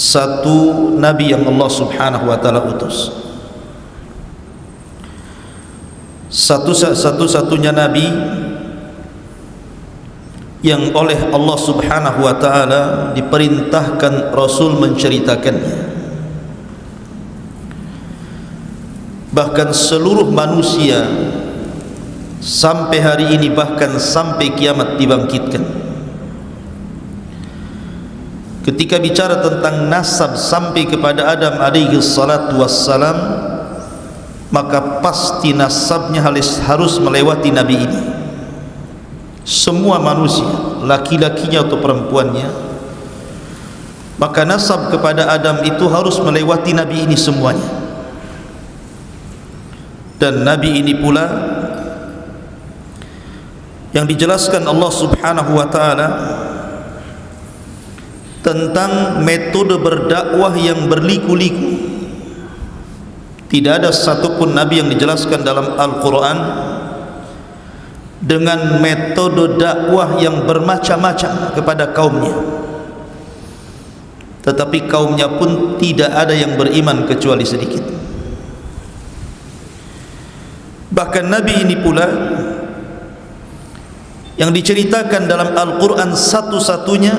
satu nabi yang Allah Subhanahu wa taala utus. Satu-satunya nabi yang oleh Allah Subhanahu wa taala diperintahkan Rasul menceritakannya. Bahkan seluruh manusia sampai hari ini, bahkan sampai kiamat dibangkitkan, ketika bicara tentang nasab sampai kepada Adam alaihi salatu wassalam, maka pasti nasabnya harus melewati nabi ini. Semua manusia, laki-lakinya atau perempuannya, maka nasab kepada Adam itu harus melewati nabi ini semuanya. Dan nabi ini pula yang dijelaskan Allah Subhanahu wa taala tentang metode berdakwah yang berliku-liku. Tidak ada satupun nabi yang dijelaskan dalam Al-Quran dengan metode dakwah yang bermacam-macam kepada kaumnya, tetapi kaumnya pun tidak ada yang beriman kecuali sedikit. Bahkan nabi ini pula yang diceritakan dalam Al-Quran satu-satunya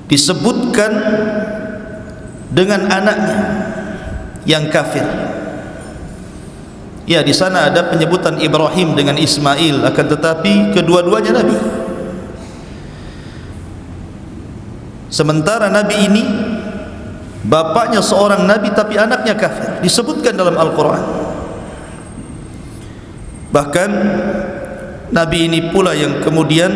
disebutkan dengan anaknya yang kafir. Ya, di sana ada penyebutan Ibrahim dengan Ismail, akan tetapi kedua-duanya nabi. Sementara nabi ini bapaknya seorang nabi tapi anaknya kafir, disebutkan dalam Al-Quran. Bahkan nabi ini pula yang kemudian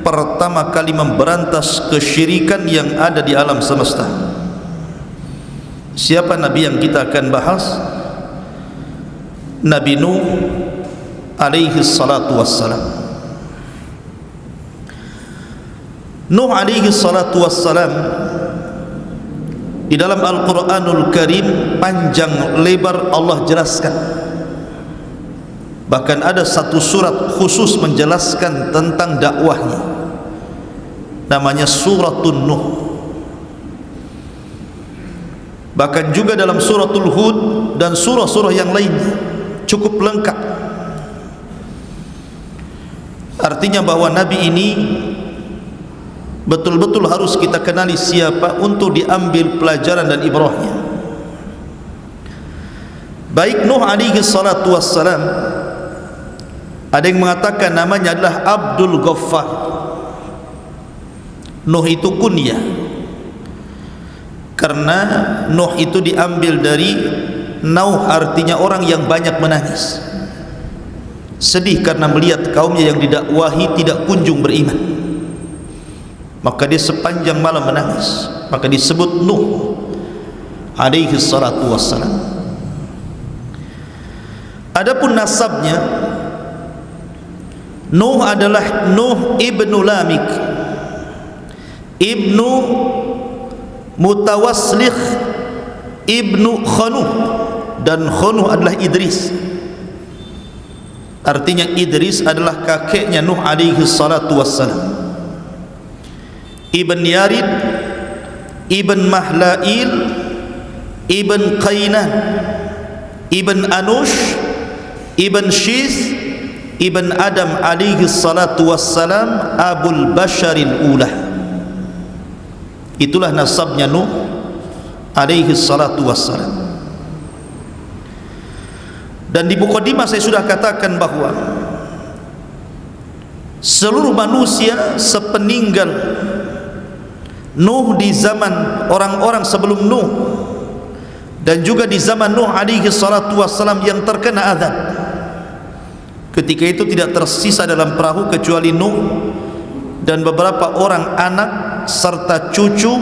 pertama kali memberantas kesyirikan yang ada di alam semesta. Siapa nabi yang kita akan bahas? Nabi Nuh alaihi salatu wassalam. Nuh alaihi salatu wassalam di dalam Al-Quranul Karim panjang lebar Allah jelaskan. Bahkan ada satu surat khusus menjelaskan tentang dakwahnya, namanya Suratun Nuh. Bahkan juga dalam Suratul Hud dan surah-surah yang lainnya cukup lengkap. Artinya bahwa nabi ini betul-betul harus kita kenali siapa untuk diambil pelajaran dan ibrahnya. Baik Nuh alaihi salatu wassalam, ada yang mengatakan namanya adalah Abdul Ghaffar. Nuh itu kunyah, karena Nuh itu diambil dari Nauh, artinya orang yang banyak menangis, sedih karena melihat kaumnya yang didakwahi tidak kunjung beriman, maka dia sepanjang malam menangis, maka disebut Nuh alaihi salatu wassalam. Adapun nasabnya, Nuh adalah Nuh ibnu Lamik ibnu Mutawaslikh ibnu Khanuh, dan Khanuh adalah Idris. Artinya Idris adalah kakeknya Nuh alaihi salatu wassalam. Ibn Yarid, Ibn Mahlail, Ibn Qainan, Ibn Anush, Ibn Shith, Ibn Adam alaihi salatu wassalam, Abul Basharil Ulah. Itulah nasabnya Nuh alaihi salatu wassalam. Dan di mukadimah saya sudah katakan bahwa seluruh manusia sepeninggal Nuh, di zaman orang-orang sebelum Nuh dan juga di zaman Nuh alaihi salatu wassalam yang terkena azab, ketika itu tidak tersisa dalam perahu kecuali Nuh dan beberapa orang anak serta cucu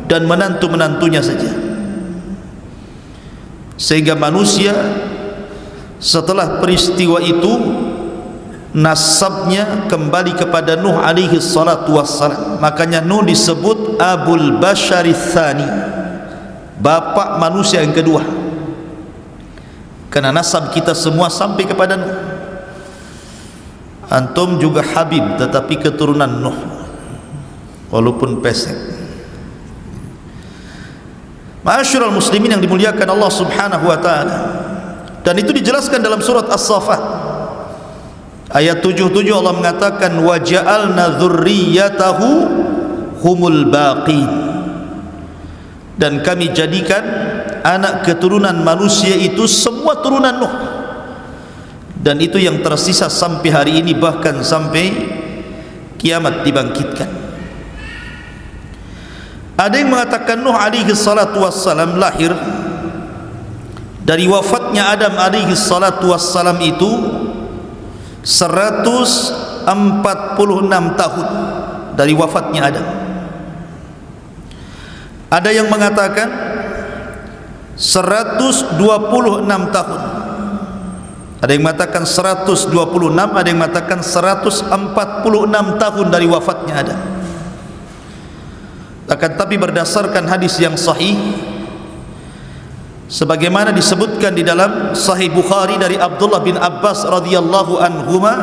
dan menantu-menantunya saja. Sehingga manusia setelah peristiwa itu nasabnya kembali kepada Nuh alaihi salatu wassalam. Makanya Nuh disebut Abul Basharits Tsani, bapak manusia yang kedua, karena nasab kita semua sampai kepada Nuh. Antum juga Habib tetapi keturunan Nuh. walaupun pesek. Ma'asyiral muslimin yang dimuliakan Allah Subhanahu wa taala. Dan itu dijelaskan dalam surat As-Saffat ayat 77. Allah mengatakan wa ja'alna dzurriyyatahu humul baqin, dan kami jadikan anak keturunan manusia itu semua turunan Nuh, dan itu yang tersisa sampai hari ini, bahkan sampai kiamat dibangkitkan. Ada yang mengatakan Nuh alaihi salatu wassalam lahir dari wafatnya Adam alaihi salatu wassalam itu 146 tahun dari wafatnya Adam. Ada yang mengatakan 126 tahun, ada yang mengatakan 126, ada yang mengatakan 146 tahun dari wafatnya Adam. Akan tapi berdasarkan hadis yang sahih sebagaimana disebutkan di dalam Sahih Bukhari dari Abdullah bin Abbas radhiyallahu anhuma,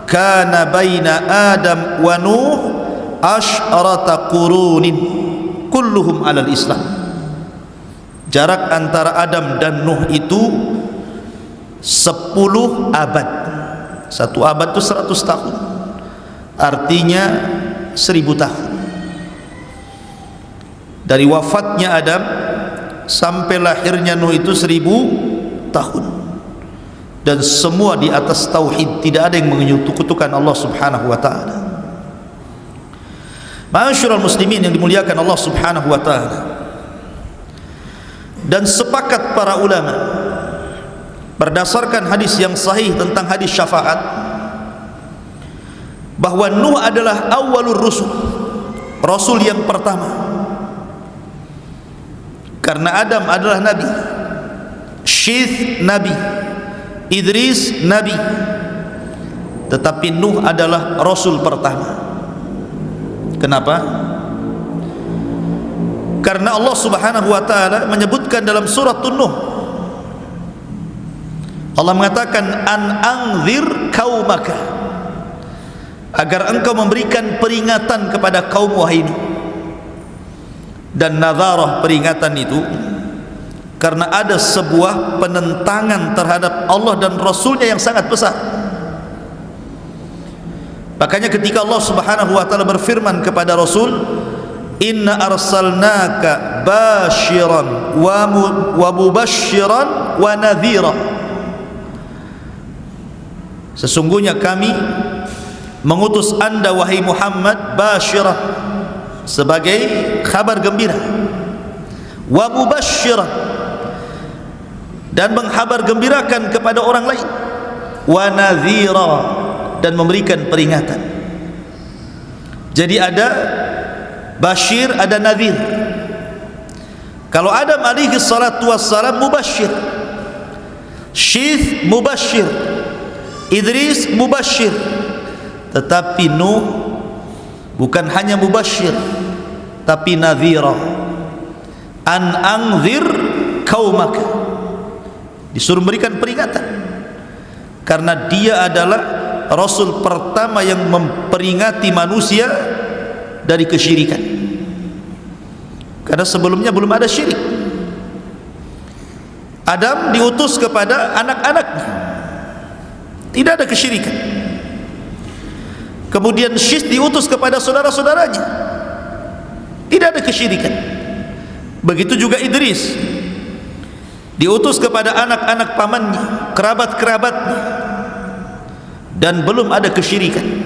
kana baina Adam wa Nuh asyrata qurunin kulluhum alal Islam. Jarak antara Adam dan Nuh itu 10 abad. Satu abad itu 100 tahun, artinya 1000 tahun. Dari wafatnya Adam sampai lahirnya Nuh itu 1000 tahun, dan semua di atas tauhid, tidak ada yang menyekutukan Allah Subhanahu wa taala. Ma'asyiral muslimin yang dimuliakan Allah Subhanahu wa taala, dan sepakat para ulama berdasarkan hadis yang sahih tentang hadis syafaat bahwa Nuh adalah awwalur rusul, rasul yang pertama. Karena Adam adalah nabi, Syith nabi, Idris nabi, tetapi Nuh adalah rasul pertama. Kenapa? Karena Allah Subhanahu wa taala menyebutkan dalam surat Nuh, Allah mengatakan an anzir qaumaka, agar engkau memberikan peringatan kepada kaum wahai Nuh. Dan nadharah, peringatan itu karena ada sebuah penentangan terhadap Allah dan Rasulnya yang sangat besar. Makanya ketika Allah Subhanahu wa taala berfirman kepada Rasul, inna arsalnaka basyiran wa mubasyiran wa nadhira, sesungguhnya kami mengutus anda wahai Muhammad basyiran, sebagai kabar gembira, wa mubasyiran, dan menghabar gembirakan kepada orang lain, wa nadhira, dan memberikan peringatan. Jadi ada basyir, ada nadhir. Kalau Adam alaihi salatu wassalam mubasyir, Syith mubasyir, Idris mubasyir, tetapi Nuh bukan hanya mubasyir tapi nadhira. An anzir qaumaka, disuruh memberikan peringatan, karena dia adalah rasul pertama yang memperingati manusia dari kesyirikan. Karena sebelumnya belum ada syirik. Adam diutus kepada anak-anaknya, tidak ada kesyirikan. Kemudian Syith diutus kepada saudara-saudaranya, tidak ada kesyirikan. Begitu juga Idris diutus kepada anak-anak pamannya, kerabat-kerabatnya, dan belum ada kesyirikan.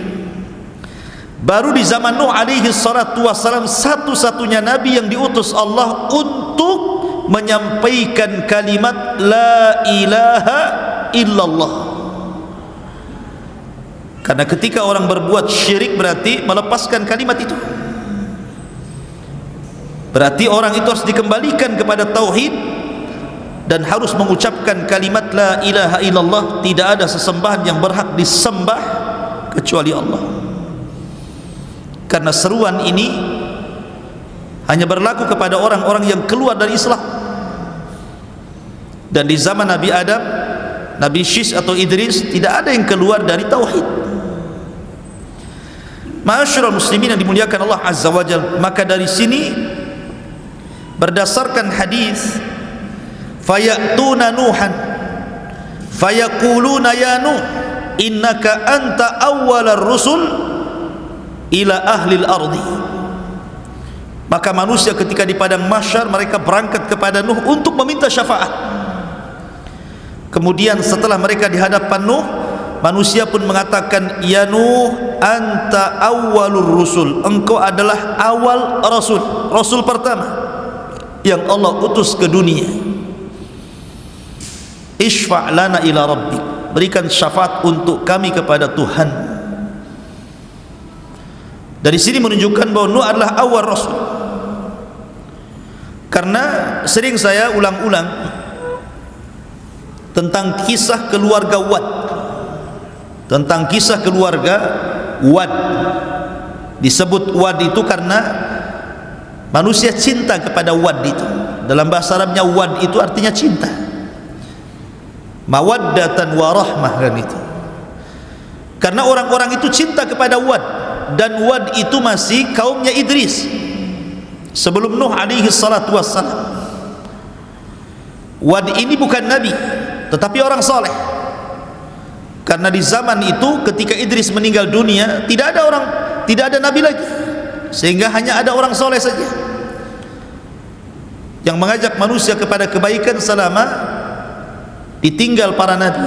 Baru di zaman Nuh alaihi salatu wassalam, satu-satunya nabi yang diutus Allah untuk menyampaikan kalimat la ilaha illallah. Karena ketika orang berbuat syirik berarti melepaskan kalimat itu, berarti orang itu harus dikembalikan kepada tauhid dan harus mengucapkan kalimat la ilaha illallah. Tidak ada sesembahan yang berhak disembah kecuali Allah. Karena seruan ini hanya berlaku kepada orang-orang yang keluar dari Islam. Dan di zaman Nabi Adam, Nabi Syith atau Idris, tidak ada yang keluar dari tauhid. Ma'asyiral muslimin yang dimuliakan Allah Azza wa Jalla, maka dari sini berdasarkan hadis, fayatuna nuhan fayaquluna ya nuh innaka anta awwalar rusul ila ahli al-ardi. Maka manusia ketika di padang mahsyar mereka berangkat kepada Nuh untuk meminta syafaat. Kemudian setelah mereka di hadapan Nuh, manusia pun mengatakan, ya Nuh anta awwalur rusul, engkau adalah awal rasul, rasul pertama yang Allah utus ke dunia. Ishfa' lana ila rabbik, berikan syafaat untuk kami kepada Tuhan. Dari sini menunjukkan bahwa Nuh adalah awal rasul. Karena sering saya ulang-ulang tentang kisah keluarga Wad, tentang kisah keluarga Wad. Disebut Wad itu karena manusia cinta kepada Wad itu. Dalam bahasa Arabnya Wad itu artinya cinta, mawaddatan wa rahmah kan itu. Karena orang-orang itu cinta kepada Wad, dan Wad itu masih kaumnya Idris sebelum Nuh alaihi salatu wassalam. Wad ini bukan nabi tetapi orang soleh, karena di zaman itu ketika Idris meninggal dunia tidak ada nabi lagi, sehingga hanya ada orang soleh saja yang mengajak manusia kepada kebaikan selama ditinggal para nabi.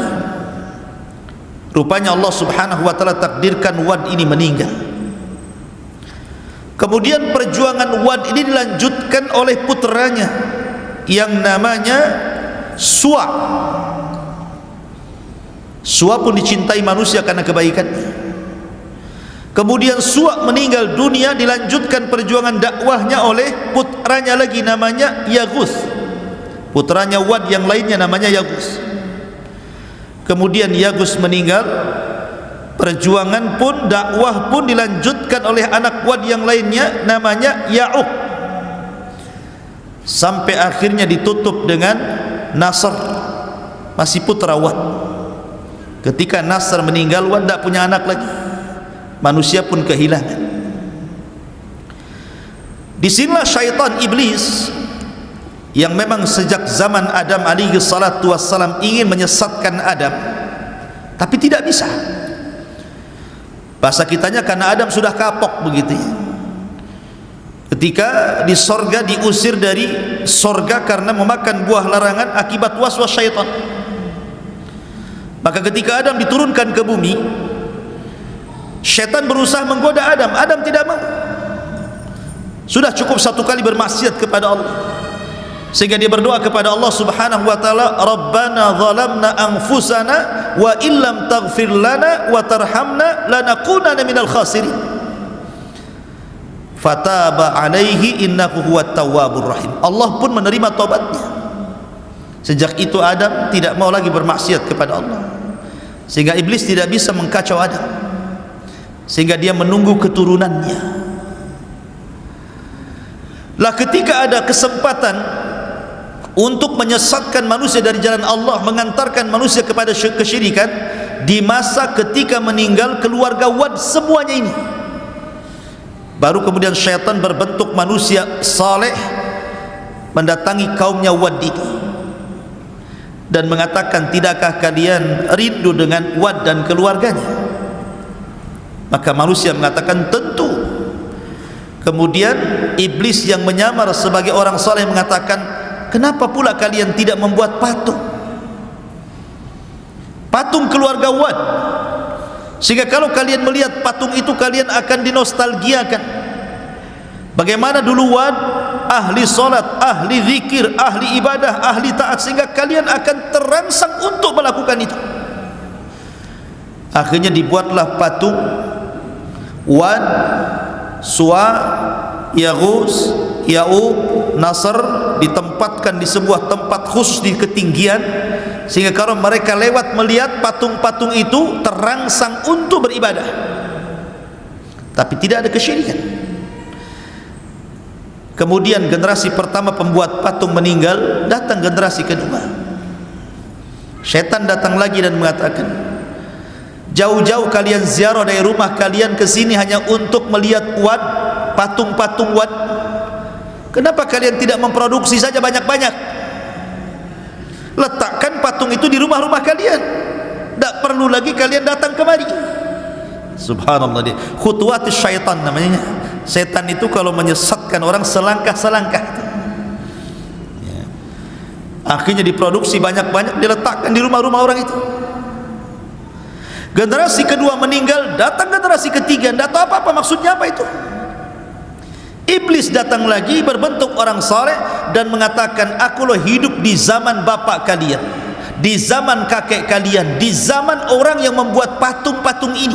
Rupanya Allah subhanahu wa ta'ala takdirkan Wad ini meninggal. Kemudian perjuangan Wad ini dilanjutkan oleh putranya yang namanya Suwa. Suwa pun dicintai manusia karena kebaikannya. Kemudian Suwa meninggal dunia, dilanjutkan perjuangan dakwahnya oleh putranya lagi namanya Yaghus. Putranya Wad yang lainnya namanya Yaghus. Kemudian Yaghus meninggal, perjuangan pun dakwah pun dilanjutkan oleh anak Wad yang lainnya namanya Ya'uq, sampai akhirnya ditutup dengan Nasr, masih putra Wad. Ketika Nasr meninggal, Wad tidak punya anak lagi, manusia pun kehilangan. Disinilah syaitan iblis yang memang sejak zaman Adam alaihi salatu wassalam ingin menyesatkan Adam, tapi tidak bisa. Bahasa kitanya karena Adam sudah kapok begitu ya. Ketika di sorga diusir dari sorga karena memakan buah larangan akibat waswas syaitan. Maka ketika Adam diturunkan ke bumi, syaitan berusaha menggoda Adam. Adam tidak mau. Sudah cukup satu kali bermaksiat kepada Allah, sehingga dia berdoa kepada Allah subhanahu wa ta'ala, Rabbana zalamna anfusana wa illam taghfir lana wa tarhamna lanakunanna minal khasirin. Fataba alaihi innahu huwat tawwabur rahim. Allah pun menerima taubatnya. Sejak itu Adam tidak mau lagi bermaksiat kepada Allah, sehingga iblis tidak bisa mengkacau Adam, sehingga dia menunggu keturunannya. Lah ketika ada kesempatan untuk menyesatkan manusia dari jalan Allah, mengantarkan manusia kepada kesyirikan, di masa ketika meninggal keluarga Wad semuanya ini, baru kemudian syaitan berbentuk manusia saleh mendatangi kaumnya Wad ini dan mengatakan, tidakkah kalian rindu dengan Wad dan keluarganya? Maka manusia mengatakan tentu. Kemudian iblis yang menyamar sebagai orang saleh mengatakan, kenapa pula kalian tidak membuat patung keluarga Wad, sehingga kalau kalian melihat patung itu kalian akan dinostalgiakan bagaimana dulu Wad ahli salat, ahli zikir, ahli ibadah, ahli taat, sehingga kalian akan terangsang untuk melakukan itu. Akhirnya dibuatlah patung Wad, Suwa, Yaghus, Ya'uq, Nasr, ditempatkan di sebuah tempat khusus di ketinggian, sehingga kalau mereka lewat melihat patung-patung itu terangsang untuk beribadah, tapi tidak ada kesyirikan. Kemudian generasi pertama pembuat patung meninggal, datang generasi kedua. Syaitan datang lagi dan mengatakan, Jauh-jauh kalian ziarah dari rumah kalian ke sini hanya untuk melihat Wat, patung-patung Wat. Kenapa kalian tidak memproduksi saja banyak-banyak? Letakkan patung itu di rumah-rumah kalian. Tak perlu lagi kalian datang kemari. Subhanallah, dia khutuwatis syaitan namanya. Setan itu kalau menyesatkan orang selangkah-selangkah, ya. Akhirnya diproduksi banyak-banyak, diletakkan di rumah-rumah orang itu. Generasi kedua meninggal, datang generasi ketiga, tidak tahu apa-apa maksudnya apa itu. Iblis datang lagi berbentuk orang saleh dan mengatakan, aku loh hidup di zaman bapak kalian, di zaman kakek kalian, di zaman orang yang membuat patung-patung ini.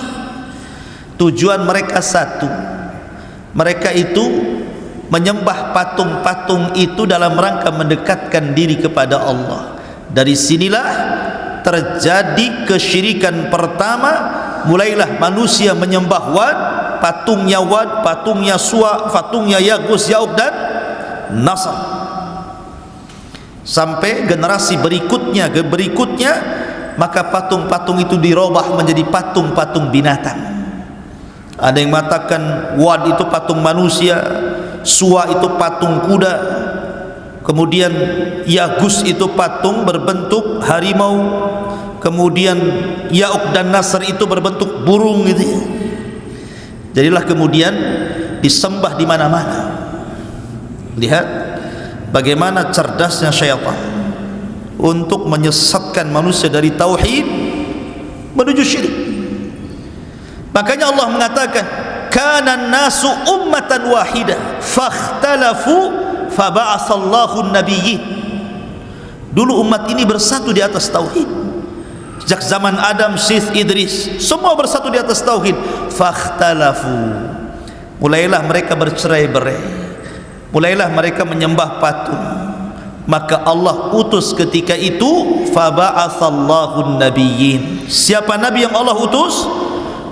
Tujuan mereka satu, mereka itu menyembah patung-patung itu dalam rangka mendekatkan diri kepada Allah. Dari sinilah terjadi kesyirikan pertama. Mulailah manusia menyembah Wad, patungnya Wad, patungnya Suwa, patungnya Yagus, Yauk dan Nasr. Sampai generasi berikutnya maka patung-patung itu dirubah menjadi patung-patung binatang. Ada yang mengatakan Wad itu patung manusia, Suwa itu patung kuda, kemudian Yagus itu patung berbentuk harimau, kemudian Yauk dan Nasr itu berbentuk burung gitu ya. Jadilah kemudian disembah di mana-mana. Lihat bagaimana cerdasnya syaitan untuk menyesatkan manusia dari tauhid menuju syirik. Makanya Allah mengatakan, kana nasu ummatan wahidah fakhtalafu faba'atsallahu an-nabiyyin. Dulu umat ini bersatu di atas tauhid. Sejak zaman Adam, Syith, Idris, semua bersatu di atas tauhid. Fakhtalafu, mulailah mereka bercerai-berai, mulailah mereka menyembah patung. Maka Allah utus ketika itu faba'atsallahu an-nabiyyin. Siapa nabi yang Allah utus?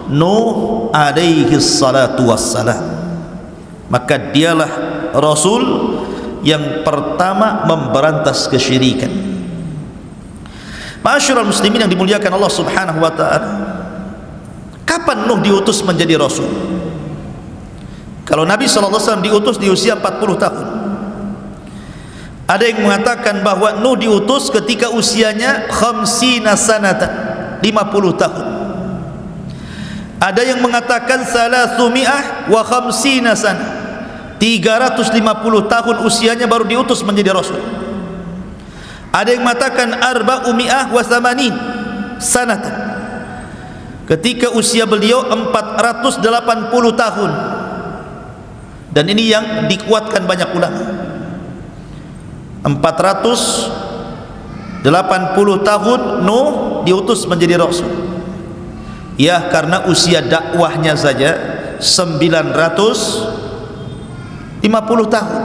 Nuh alaihi salatu wassalam. Maka dialah Rasul yang pertama memberantas kesyirikan. Ma'asyiral muslimin yang dimuliakan Allah Subhanahu wa ta'ala, kapan Nuh diutus menjadi Rasul? Kalau Nabi SAW diutus di usia 40 tahun. Ada yang mengatakan bahwa Nuh diutus ketika usianya 50 sanatan, 50 tahun. Ada yang mengatakan 350 sanah, 350 tahun usianya baru diutus menjadi Rasul. Ada yang mengatakan 480 sanatan, ketika usia beliau 480 tahun. Dan ini yang dikuatkan banyak ulama. 480 tahun Nuh diutus menjadi Rasul. Ya, karena usia dakwahnya saja 950 tahun.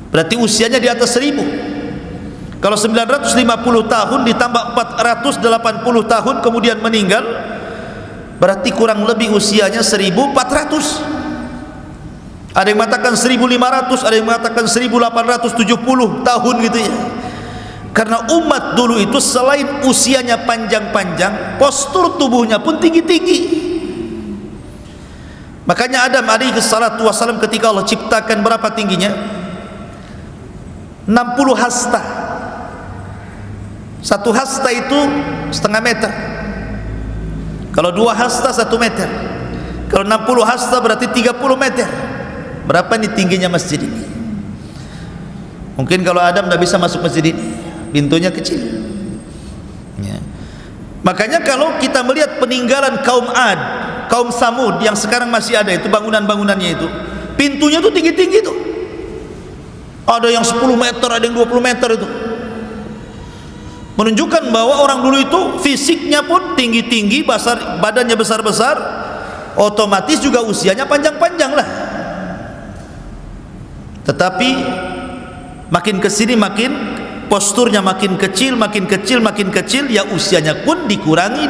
Berarti usianya di atas 1000. Kalau 950 tahun ditambah 480 tahun kemudian meninggal, berarti kurang lebih usianya 1400. Ada yang mengatakan 1500, ada yang mengatakan 1870 tahun gitu ya. Karena umat dulu itu selain usianya panjang-panjang, postur tubuhnya pun tinggi-tinggi. Makanya Adam alaihi salatu wassalam ketika Allah ciptakan berapa tingginya? 60 hasta. Satu hasta itu setengah meter. Kalau 2 hasta 1 meter. Kalau 60 hasta berarti 30 meter. Berapa nih tingginya masjid ini? Mungkin kalau Adam tidak bisa masuk masjid ini, pintunya kecil ya. Makanya kalau kita melihat peninggalan kaum Ad, kaum Samud yang sekarang masih ada itu, bangunan-bangunannya itu pintunya tuh tinggi-tinggi tuh. Ada yang 10 meter, ada yang 20 meter itu. Menunjukkan bahwa orang dulu itu fisiknya pun tinggi-tinggi, badannya besar-besar, otomatis juga usianya panjang-panjang lah. Tetapi makin kesini makin posturnya makin kecil, makin kecil, makin kecil, ya usianya pun dikurangi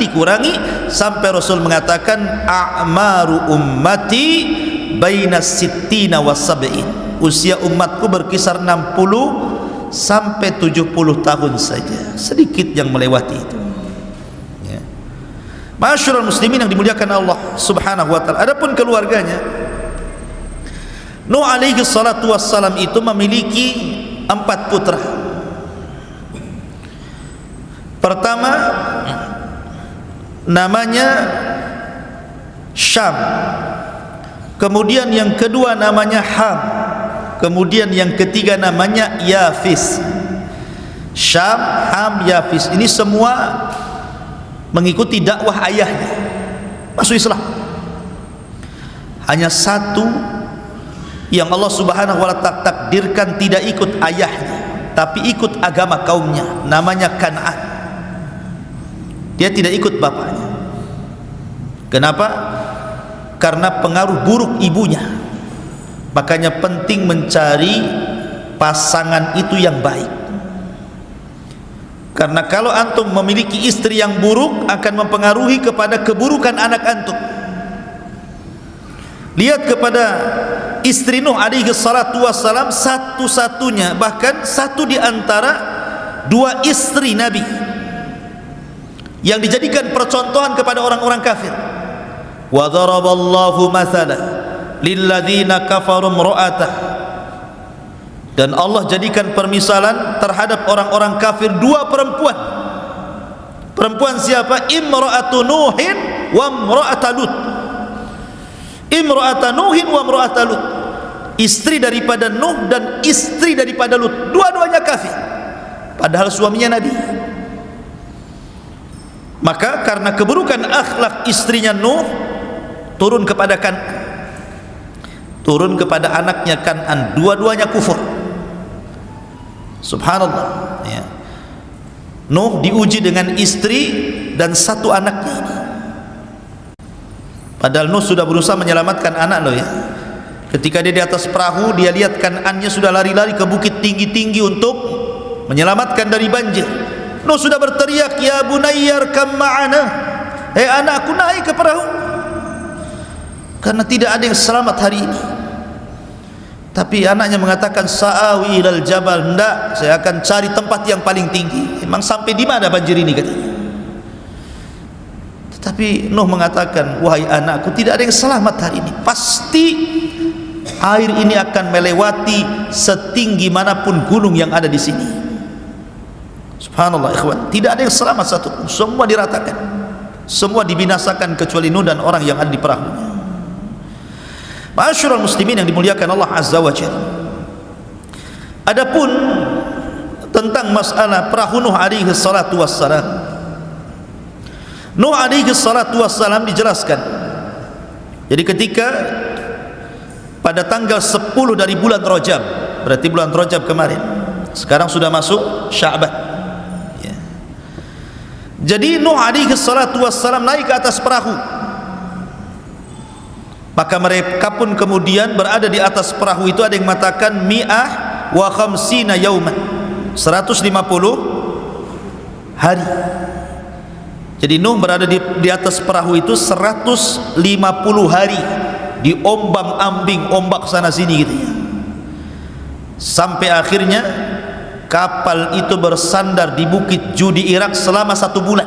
sampai Rasul mengatakan a'maru ummati baina sittina wa sab'in. Usia umatku berkisar 60 sampai 70 tahun saja, sedikit yang melewati itu ya. Ma'asyiral muslimin yang dimuliakan Allah Subhanahu wa taala. Adapun keluarganya, Nuh alaihi salatu wassalam itu memiliki 4 putra. Pertama namanya Syam, kemudian yang kedua namanya Ham, kemudian yang ketiga namanya Yafis. Syam, Ham, Yafis, ini semua mengikuti dakwah ayahnya, masuk Islam. Hanya satu yang Allah Subhanahu wa ta'ala takdirkan tidak ikut ayahnya, tapi ikut agama kaumnya, namanya Kan'an. Dia tidak ikut bapaknya. Kenapa? Karena pengaruh buruk ibunya. Makanya penting mencari pasangan itu yang baik. Karena kalau antum memiliki istri yang buruk akan mempengaruhi kepada keburukan anak antum. Lihat kepada istri Nuh alaihi salatu wassalam, satu-satunya, bahkan satu di antara 2 istri Nabi yang dijadikan percontohan kepada orang-orang kafir. Wa daraballahu mathala lilladzina kafaru imra'atah, dan Allah jadikan permisalan terhadap orang-orang kafir 2 perempuan. Perempuan siapa? Imra'atu Nuhin wa imra'atu Lut. Imra'atu Nuhin wa imra'atu Lut, istri daripada Nuh dan istri daripada Lut, dua-duanya kafir, padahal suaminya Nabi. Maka karena keburukan akhlak istrinya Nuh, turun kepada turun kepada anaknya Kan'an, dua-duanya kufur. Subhanallah, ya. Nuh diuji dengan istri dan 1 anaknya ini. Padahal Nuh sudah berusaha menyelamatkan anak loh ya. Ketika dia di atas perahu, dia lihat Kan'annya sudah lari-lari ke bukit tinggi-tinggi untuk menyelamatkan dari banjir. Nuh sudah berteriak, ya bunayyar kam ma'ana, anakku naik ke perahu, karena tidak ada yang selamat hari ini. Tapi anaknya mengatakan, sa'awi ilal jabal, hendak saya akan cari tempat yang paling tinggi. Emang sampai di mana banjir ini katanya. Tetapi Nuh mengatakan, wahai anakku, tidak ada yang selamat hari ini. Pasti air ini akan melewati setinggi manapun gunung yang ada di sini. Subhanallah ikhwan, tidak ada yang selamat satupun, semua diratakan, semua dibinasakan kecuali Nuh dan orang yang ada di perahunya. Ma'asyiral muslimin yang dimuliakan Allah Azza wa Jalla. Adapun tentang masalah perahu Nuh alaihi salatu wassalam, Nuh alaihi salatu wassalam dijelaskan. Jadi ketika pada tanggal 10 dari bulan Rajab, berarti bulan Rajab kemarin, sekarang sudah masuk Sya'ban. Jadi Nuh alaihi salatu wassalam naik ke atas perahu, maka mereka pun kemudian berada di atas perahu itu. Ada yang mengatakan mi'ah wa khamsina yauman, 150 hari. Jadi Nuh berada di atas perahu itu 150 hari, diombang-ambing ombak sana sini gitu ya, sampai akhirnya kapal itu bersandar di Bukit Judi Irak selama 1 bulan.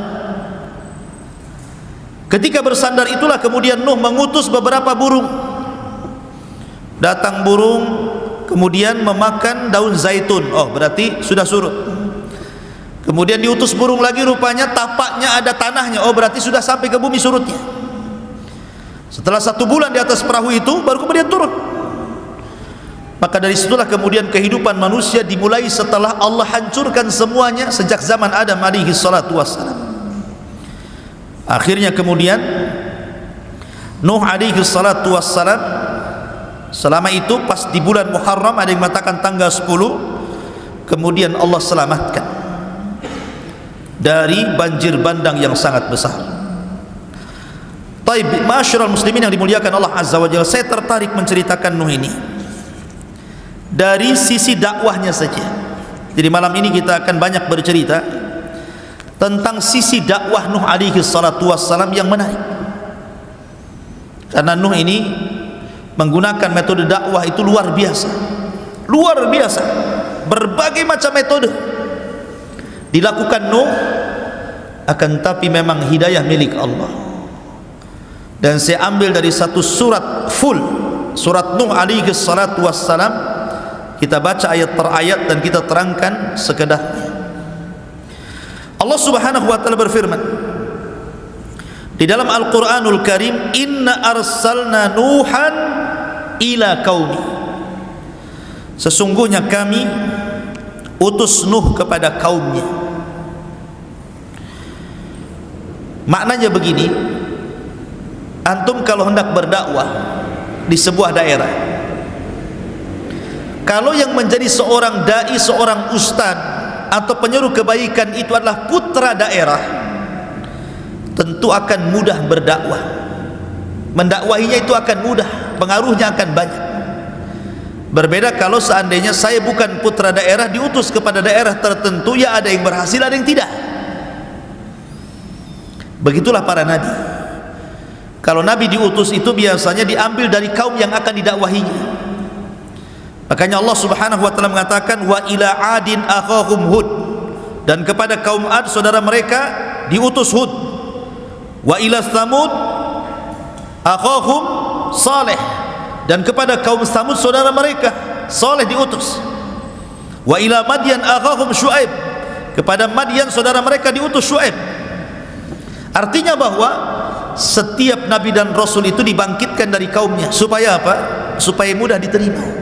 Ketika bersandar itulah kemudian Nuh mengutus beberapa burung. Datang burung kemudian memakan daun zaitun, oh berarti sudah surut. Kemudian diutus burung lagi, rupanya tapaknya ada tanahnya, oh berarti sudah sampai ke bumi surutnya. Setelah 1 bulan di atas perahu itu baru kemudian turun. Maka dari situlah kemudian kehidupan manusia dimulai setelah Allah hancurkan semuanya sejak zaman Adam alaihi salatu wassalam. Akhirnya kemudian Nuh alaihi salatu wassalam, selama itu pas di bulan Muharram, ada yang mengatakan tanggal 10, kemudian Allah selamatkan dari banjir bandang yang sangat besar. Taib, ma'asyiral muslimin yang dimuliakan Allah Azza wa Jalla, saya tertarik menceritakan Nuh ini dari sisi dakwahnya saja. Jadi malam ini kita akan banyak bercerita tentang sisi dakwah Nuh alaihi salatu wassalam yang menarik. Karena Nuh ini menggunakan metode dakwah itu luar biasa. Luar biasa. Berbagai macam metode dilakukan Nuh akan tapi memang hidayah milik Allah. Dan saya ambil dari satu surat full, surat Nuh alaihi salatu wassalam. Kita baca ayat per ayat dan kita terangkan sekedarnya. Allah Subhanahu wa taala berfirman di dalam Al-Qur'anul Karim, inna arsalna Nuhan ila qaumi, sesungguhnya kami utus Nuh kepada kaumnya. Maknanya begini, antum kalau hendak berdakwah di sebuah daerah, kalau yang menjadi seorang dai, seorang ustaz atau penyuruh kebaikan itu adalah putra daerah, tentu akan mudah berdakwah. Mendakwahinya itu akan mudah, pengaruhnya akan banyak. Berbeda kalau seandainya saya bukan putra daerah, diutus kepada daerah tertentu, ya ada yang berhasil, ada yang tidak. Begitulah para nabi. Kalau nabi diutus itu biasanya diambil dari kaum yang akan didakwahinya. Makanya Allah Subhanahu wa taala mengatakan, wa ila adin akhahum Hud, dan kepada kaum Ad saudara mereka diutus Hud. Wa ila Tsamud akhahum Saleh, dan kepada kaum Tsamud saudara mereka Saleh diutus. Wa ila Madyan akhahum Syuaib, kepada Madyan saudara mereka diutus Syuaib. Artinya bahwa setiap nabi dan rasul itu dibangkitkan dari kaumnya. Supaya apa? Supaya mudah diterima.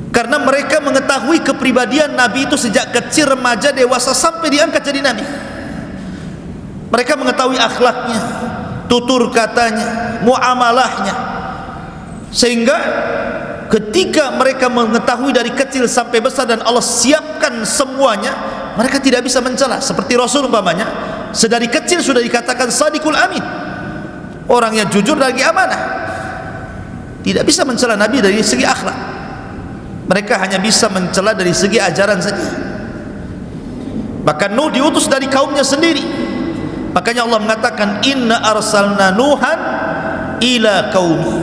Karena mereka mengetahui kepribadian nabi itu sejak kecil, remaja, dewasa, sampai diangkat jadi nabi. Mereka mengetahui akhlaknya, tutur katanya, muamalahnya, sehingga ketika mereka mengetahui dari kecil sampai besar dan Allah siapkan semuanya, mereka tidak bisa mencela. Seperti Rasul umpamanya, sedari kecil sudah dikatakan Sadiqul Amin, orang yang jujur lagi amanah. Tidak bisa mencela Nabi dari segi akhlak, mereka hanya bisa mencela dari segi ajaran saja. Maka Nuh diutus dari kaumnya sendiri. Makanya Allah mengatakan, inna arsalna Nuhan ila qaumi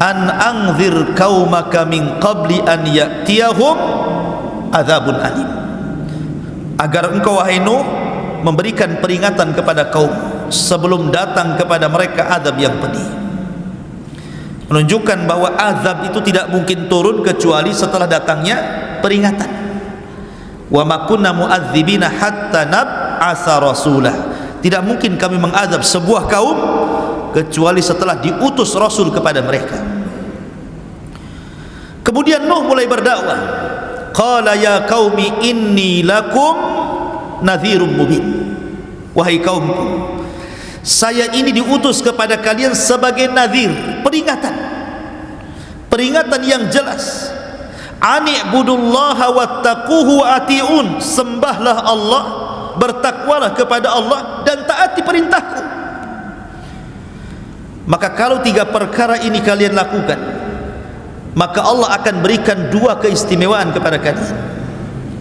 an anzir qaumaka min qabli an ya'tiyahum adzabun alim, agar engkau wahai Nuh memberikan peringatan kepada kaum sebelum datang kepada mereka azab yang pedih. Menunjukkan bahwa azab itu tidak mungkin turun kecuali setelah datangnya peringatan. Wa ma kunna mu'adzibina hatta nab'atsa rasulah, tidak mungkin kami mengazab sebuah kaum kecuali setelah diutus rasul kepada mereka. Kemudian Nuh mulai berdakwah. Qala ya qaumi inni lakum nadhirum mubin, wahai kaumku, saya ini diutus kepada kalian sebagai nadhir, peringatan, peringatan yang jelas. Ani'budullaha wattaquhu wa ati'un, sembahlah Allah, bertakwalah kepada Allah, dan taati perintahku. Maka kalau tiga perkara ini kalian lakukan, maka Allah akan berikan dua keistimewaan kepada kalian.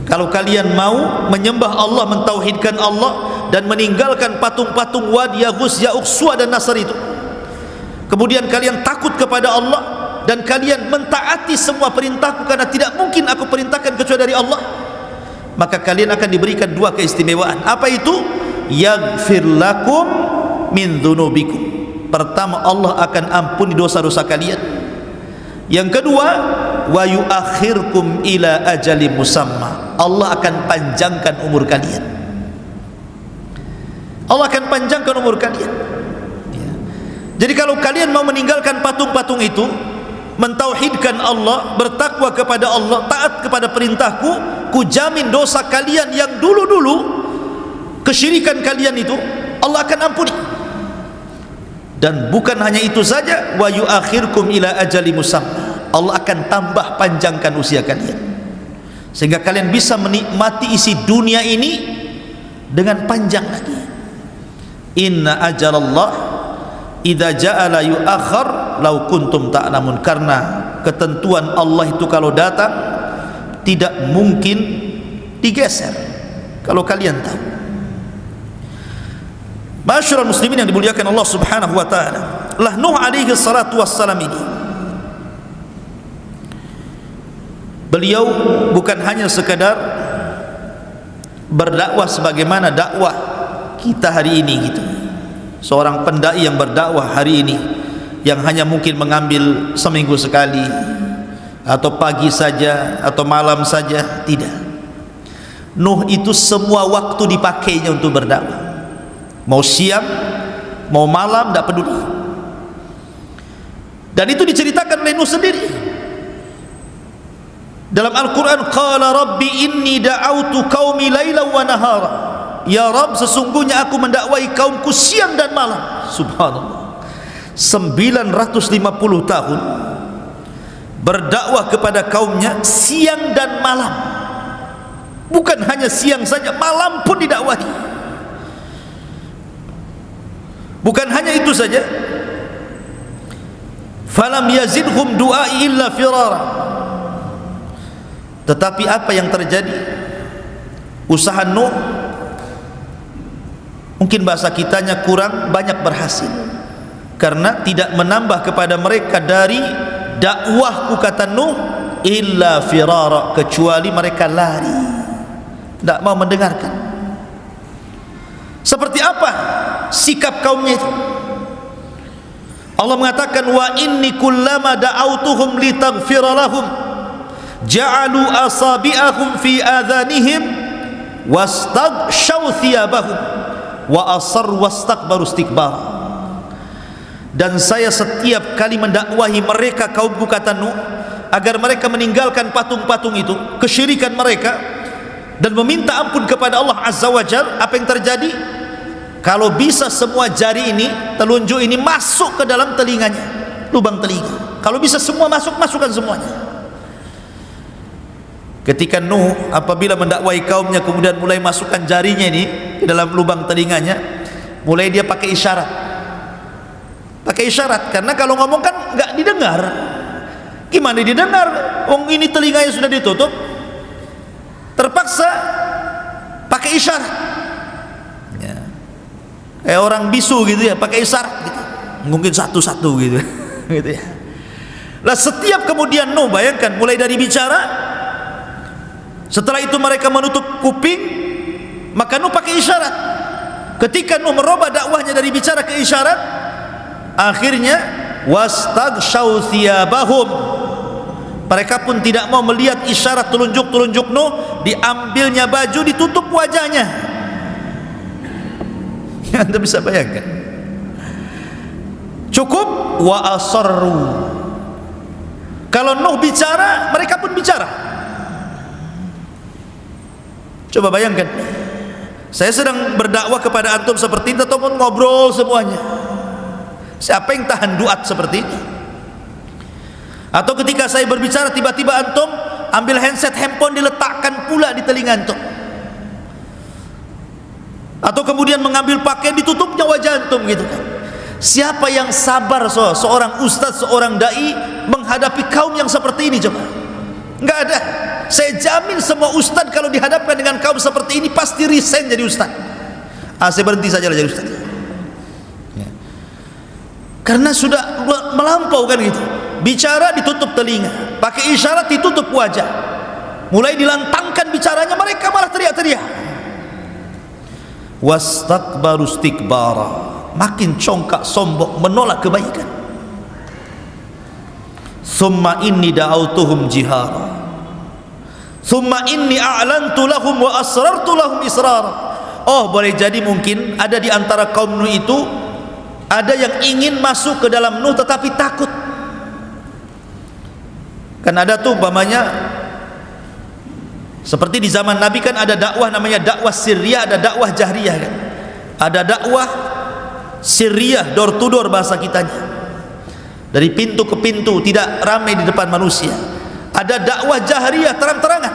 Kalau kalian mau menyembah Allah, mentauhidkan Allah, dan meninggalkan patung-patung Wad, Yaghus, Ya'uq, Suwa dan Nasr itu, kemudian kalian takut kepada Allah dan kalian mentaati semua perintahku, karena tidak mungkin aku perintahkan kecuali dari Allah, maka kalian akan diberikan dua keistimewaan. Apa itu? Yaghfir lakum min dzunubikum. Pertama, Allah akan ampuni dosa-dosa kalian. Yang kedua, wa yuakhirkum ila ajali musamma, Allah akan panjangkan umur kalian. Allah akan panjangkan umur kalian. Ya. Jadi kalau kalian mau meninggalkan patung-patung itu, mentauhidkan Allah, bertakwa kepada Allah, taat kepada perintahku, ku jamin dosa kalian yang dulu-dulu, kesyirikan kalian itu Allah akan ampuni. Dan bukan hanya itu saja, wa yuakhirkum ila ajali musamma, Allah akan tambah panjangkan usia kalian, sehingga kalian bisa menikmati isi dunia ini dengan panjang lagi. Inna ajalallah idza ja'ala yu'akhkhar law kuntum ta'lamun, karena ketentuan Allah itu kalau datang tidak mungkin digeser, kalau kalian tahu. Masyarul muslimin yang dimuliakan Allah Subhanahu wa taala, lah Nuh alaihi salatu wassalam ini, beliau bukan hanya sekadar berdakwah sebagaimana dakwah kita hari ini gitu. Seorang pendai yang berdakwah hari ini, yang hanya mungkin mengambil seminggu sekali, atau pagi saja, atau malam saja, tidak. Nuh itu semua waktu dipakainya untuk berdakwah, mau siang, mau malam, tidak peduli. Dan itu diceritakan oleh Nuh sendiri dalam Al-Quran. Qala rabbi inni da'autu qaumi laylan wa nahara. Ya Rabb, sesungguhnya aku mendakwahi kaumku siang dan malam. Subhanallah, 950 tahun berdakwah kepada kaumnya siang dan malam. Bukan hanya siang saja, malam pun didakwahi. Bukan hanya itu saja, falam yazidhum du'ai illa firara. Tetapi apa yang terjadi? Usaha Nuh, mungkin bahasa kitanya kurang banyak berhasil, karena tidak menambah kepada mereka dari dakwahku, kata Nuh, illa firara, kecuali mereka lari, tidak mau mendengarkan. Seperti apa sikap kaumnya itu? Allah mengatakan, wa inni kullama da'autuhum litaghfira lahum ja'alu asabi'ahum fi adhanihim wastaghshaw thiyabahum wa asarru wastakbaru istikbara. Dan saya setiap kali mendakwahi mereka kaumku, kata Nuh, agar mereka meninggalkan patung-patung itu, kesyirikan mereka, dan meminta ampun kepada Allah Azza wa Jalla. Apa yang terjadi? Kalau bisa semua jari ini, telunjuk ini masuk ke dalam telinganya, lubang telinga. Kalau bisa semua masuk, masukkan semuanya. Ketika Nuh apabila mendakwahi kaumnya, kemudian mulai masukkan jarinya ini ke dalam lubang telinganya, mulai dia pakai isyarat. Pakai isyarat, karena kalau ngomong kan nggak didengar. Gimana didengar? Ini telinganya sudah ditutup. Terpaksa pakai isyarat. Ya. Kayak orang bisu gitu ya, pakai isyarat gitu. Mungkin satu-satu gitu. Gitu ya. Lah setiap kemudian Nuh, bayangkan, mulai dari bicara, setelah itu mereka menutup kuping, maka Nuh pakai isyarat. Ketika Nuh merubah dakwahnya dari bicara ke isyarat, akhirnya wastaghshaw thiyabahum, mereka pun tidak mau melihat isyarat telunjuk-telunjuk Nuh, diambilnya baju, ditutup wajahnya. Anda bisa bayangkan. Cukup wa asarru. Kalau Nuh bicara, mereka pun bicara. Coba bayangkan, saya sedang berdakwah kepada antum seperti ini, ataupun ngobrol semuanya. Siapa yang tahan duat seperti ini? Atau ketika saya berbicara, tiba-tiba antum ambil handphone diletakkan pula di telinga antum, atau kemudian mengambil pakaian ditutupnya wajah antum gitu kan. Siapa yang sabar seorang ustaz, seorang dai menghadapi kaum yang seperti ini? Coba, nggak ada. Saya jamin semua ustaz kalau dihadapkan dengan kaum seperti ini pasti resign jadi ustaz. Saya berhenti saja jadi ustaz. Karena sudah melampau kan gitu. Bicara ditutup telinga, pakai isyarat ditutup wajah, mulai dilantangkan bicaranya, mereka malah teriak-teriak. Wastakbaru istikbara, makin congkak sombong, menolak kebaikan. Summa inni da'autuhum jihara, summa inni a'lantu lahum wa asrartu lahum israra. Oh, boleh jadi mungkin ada di antara kaum Nuh itu ada yang ingin masuk ke dalam Nuh tetapi takut. Kan ada tuh umpamanya seperti di zaman Nabi kan ada dakwah namanya dakwah sirriyah, ada dakwah jahriyah kan. Ada dakwah sirriyah, door to door bahasa kitanya, dari pintu ke pintu, tidak ramai di depan manusia. Ada dakwah jahriyah, terang-terangan.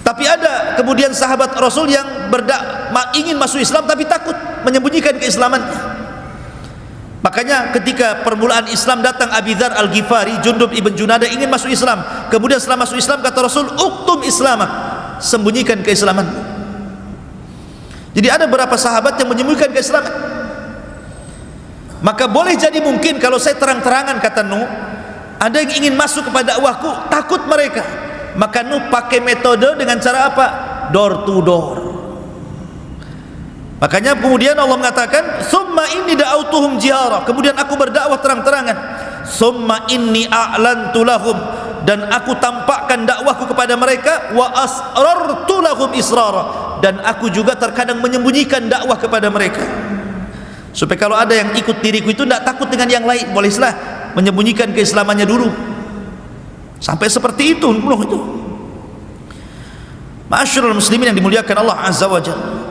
Tapi ada kemudian sahabat Rasul yang ingin masuk Islam tapi takut, menyembunyikan keislamannya. Makanya ketika permulaan Islam datang Abi Dzar Al-Ghifari, Jundub ibn Junadah ingin masuk Islam. Kemudian setelah masuk Islam kata Rasul, uktum islamak, sembunyikan keislamanmu. Jadi ada beberapa sahabat yang menyembunyikan keislaman. Maka boleh jadi mungkin kalau saya terang-terangan, kata Nuh, ada yang ingin masuk kepada dakwahku, takut mereka. Maka Nuh pakai metode dengan cara apa? door to door. Makanya kemudian Allah mengatakan, "Tsumma inni da'autuhum jihara." Kemudian aku berdakwah terang-terangan. "Tsumma inni a'lantu lahum." Dan aku tampakkan dakwahku kepada mereka, wa asrartu lahum israra. Dan aku juga terkadang menyembunyikan dakwah kepada mereka. Supaya kalau ada yang ikut diriku itu tidak takut dengan yang lain, bolehlah menyembunyikan keislamannya dulu. Sampai seperti itu Nuh itu. Ma'asyiral muslimin yang dimuliakan Allah Azza wa Jalla.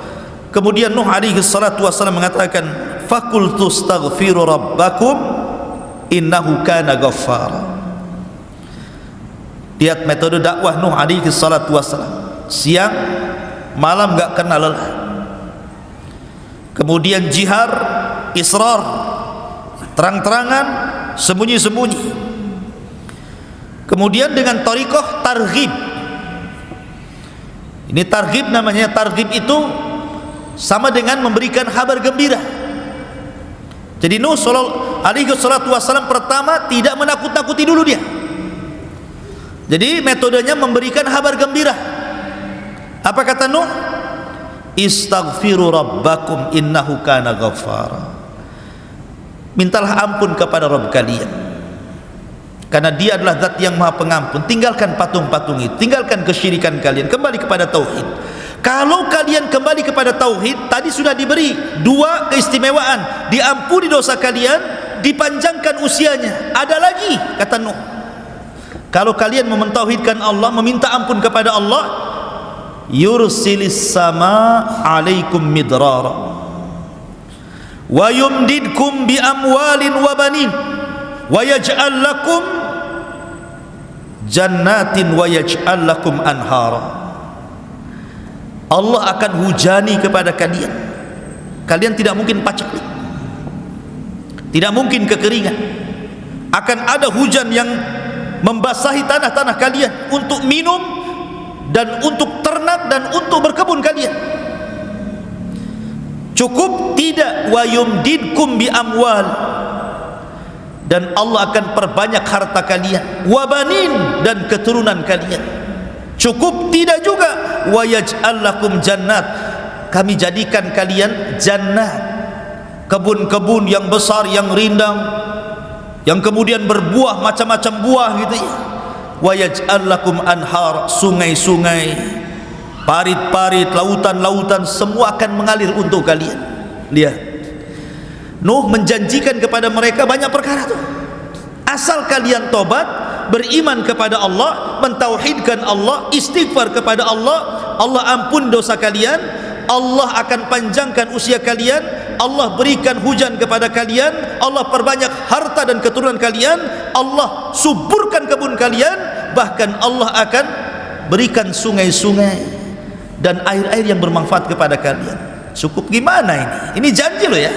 Kemudian Nuh alaihi salatu wassalam mengatakan, "Faqultu astaghfiru rabbakum innahu kana ghaffara." Lihat metode dakwah Nuh alaihi salatu wassalam. Siang malam enggak kenal lelah. Kemudian jihar, israr, terang-terangan, sembunyi-sembunyi. Kemudian dengan thariqah targhib. Ini targhib namanya. Targhib itu sama dengan memberikan kabar gembira. Jadi Nuh alaihi salatu wassalam pertama tidak menakut-nakuti dulu dia. Jadi metodenya memberikan kabar gembira. Apa kata Nuh? Istaghfiru rabbakum innahu kana ghaffara. Mintalah ampun kepada Rabb kalian, karena dia adalah zat yang maha pengampun. Tinggalkan patung-patung itu, tinggalkan kesyirikan kalian, kembali kepada tauhid. Kalau kalian kembali kepada tauhid, tadi sudah diberi dua keistimewaan: diampuni dosa kalian, dipanjangkan usianya. Ada lagi kata Nuh, kalau kalian mentauhidkan Allah, meminta ampun kepada Allah, yursilis sama alaikum midrara wa yumdidkum bi amwalin wa banin wa yaj'al lakum jannatin wa yaj'al lakum anhara. Allah akan hujani kepada kalian. Kalian tidak mungkin paceklik, tidak mungkin kekeringan. Akan ada hujan yang membasahi tanah-tanah kalian untuk minum dan untuk ternak dan untuk berkebun kalian. Cukup tidak, wa yumdidkum bi amwal, dan Allah akan perbanyak harta kalian, wa banin, dan keturunan kalian. Cukup tidak juga, wa yaj'al lakum jannat, kami jadikan kalian jannat, kebun-kebun yang besar, yang rindang, yang kemudian berbuah macam-macam buah gitu ya. Wa yaj'al lakum anhar, sungai-sungai, parit-parit, lautan-lautan, semua akan mengalir untuk kalian. Lihat, Nuh menjanjikan kepada mereka banyak perkara tuh. Asal kalian tobat, beriman kepada Allah, mentauhidkan Allah, istighfar kepada Allah, Allah ampun dosa kalian, Allah akan panjangkan usia kalian, Allah berikan hujan kepada kalian, Allah perbanyak harta dan keturunan kalian, Allah suburkan kebun kalian, bahkan Allah akan berikan sungai-sungai dan air-air yang bermanfaat kepada kalian. Cukup gimana ini? Ini janji loh ya.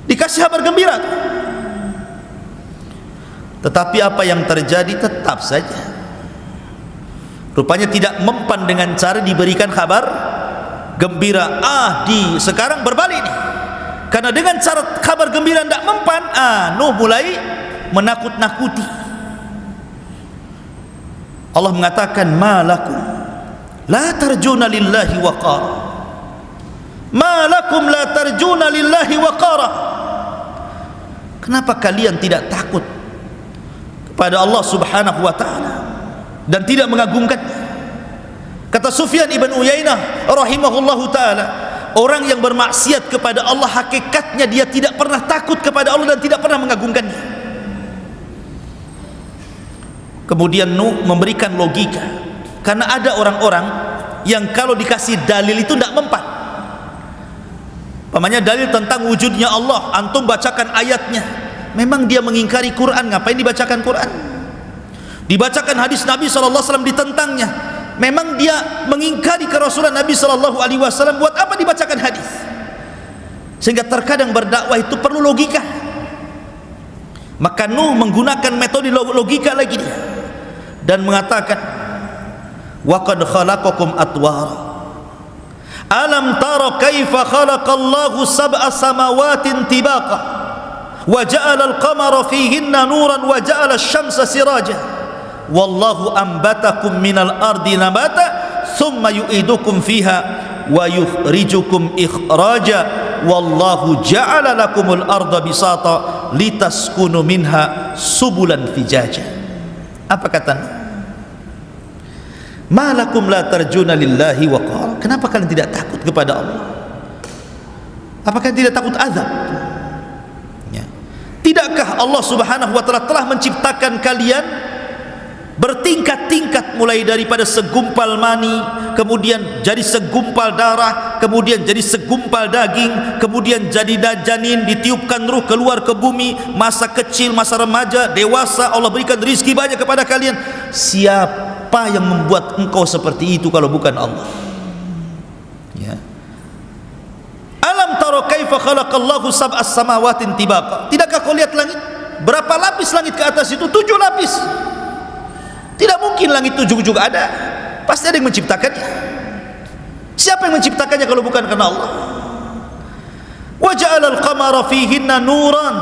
Dikasih kabar gembira. Tetapi apa yang terjadi tetap saja, rupanya tidak mempan dengan cara diberikan kabar gembira. Sekarang berbalik nih, karena dengan cara kabar gembira tidak mempan, Nuh mulai menakut-nakuti. Allah mengatakan, malakum la tarjuna lillahi waqara, malakum la tarjuna lillahi waqara. Kenapa kalian tidak takut kepada Allah subhanahu wa ta'ala dan tidak mengagungkan? Kata Sufyan ibn Uyainah rahimahullahu ta'ala, orang yang bermaksiat kepada Allah hakikatnya dia tidak pernah takut kepada Allah dan tidak pernah mengagungkannya. Kemudian Nuh memberikan logika, karena ada orang-orang yang kalau dikasih dalil itu tidak mempan. Pamannya dalil tentang wujudnya Allah, antum bacakan ayatnya, memang dia mengingkari Quran, ngapain dibacakan Quran? Dibacakan hadis Nabi SAW ditentangnya, memang dia mengingkari kerasulan Nabi SAW, buat apa dibacakan hadis? Sehingga terkadang berdakwah itu perlu logika. Maka Nuh menggunakan metode logika lagi dia, dan mengatakan, wa qad khalaqakum atwara, alam tara kaifa khalaqallahu sab'a samawatin tibaqa wa ja'ala al-qamara fihinna nuran wa ja'ala asy-syamsa siraja wallahu ambatakum minal ardi nabata thumma yu'idukum fiha wa yukhrijukum ikhraja wallahu ja'ala lakumul arda bisata litaskunu minha subulan fijaja. Apa katanya? Malakum la tarjuna lillahi waqara. Kenapa kalian tidak takut kepada Allah? Apakah tidak takut azab? Ya. Tidakkah Allah Subhanahu wa taala telah menciptakan kalian bertingkat-tingkat, mulai daripada segumpal mani, kemudian jadi segumpal darah, kemudian jadi segumpal daging, kemudian jadi janin, ditiupkan ruh keluar ke bumi, masa kecil, masa remaja, dewasa, Allah berikan rizki banyak kepada kalian. Siapa yang membuat engkau seperti itu kalau bukan Allah? Ya. Alam taro kaifa khalaqallahu sab'as samawatin tibaqa. Tidakkah kau lihat langit? Berapa lapis langit ke atas itu? 7 lapis. Tidak mungkin langit itu juga ada. Pasti ada yang menciptakannya. Siapa yang menciptakannya kalau bukan karena Allah? Wa ja'ala al-qamara fihinna nuran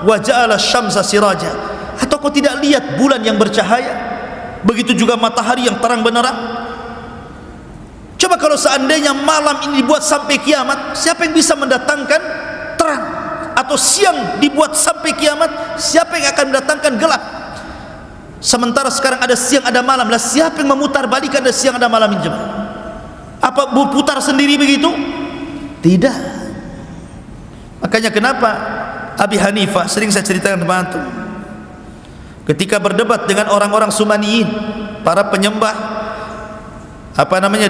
wa ja'ala asy-syamsa siraja. Atau kau tidak lihat bulan yang bercahaya? Begitu juga matahari yang terang benderang. Coba kalau seandainya malam ini dibuat sampai kiamat, siapa yang bisa mendatangkan terang? Atau siang dibuat sampai kiamat, siapa yang akan mendatangkan gelap? Sementara sekarang ada siang ada malam, lah siapa yang memutar balikan ada siang ada malam ini? Apa berputar sendiri begitu? Tidak. Makanya kenapa Abi Hanifah, sering saya ceritakan teman antum, ketika berdebat dengan orang-orang Sumaniyin, para penyembah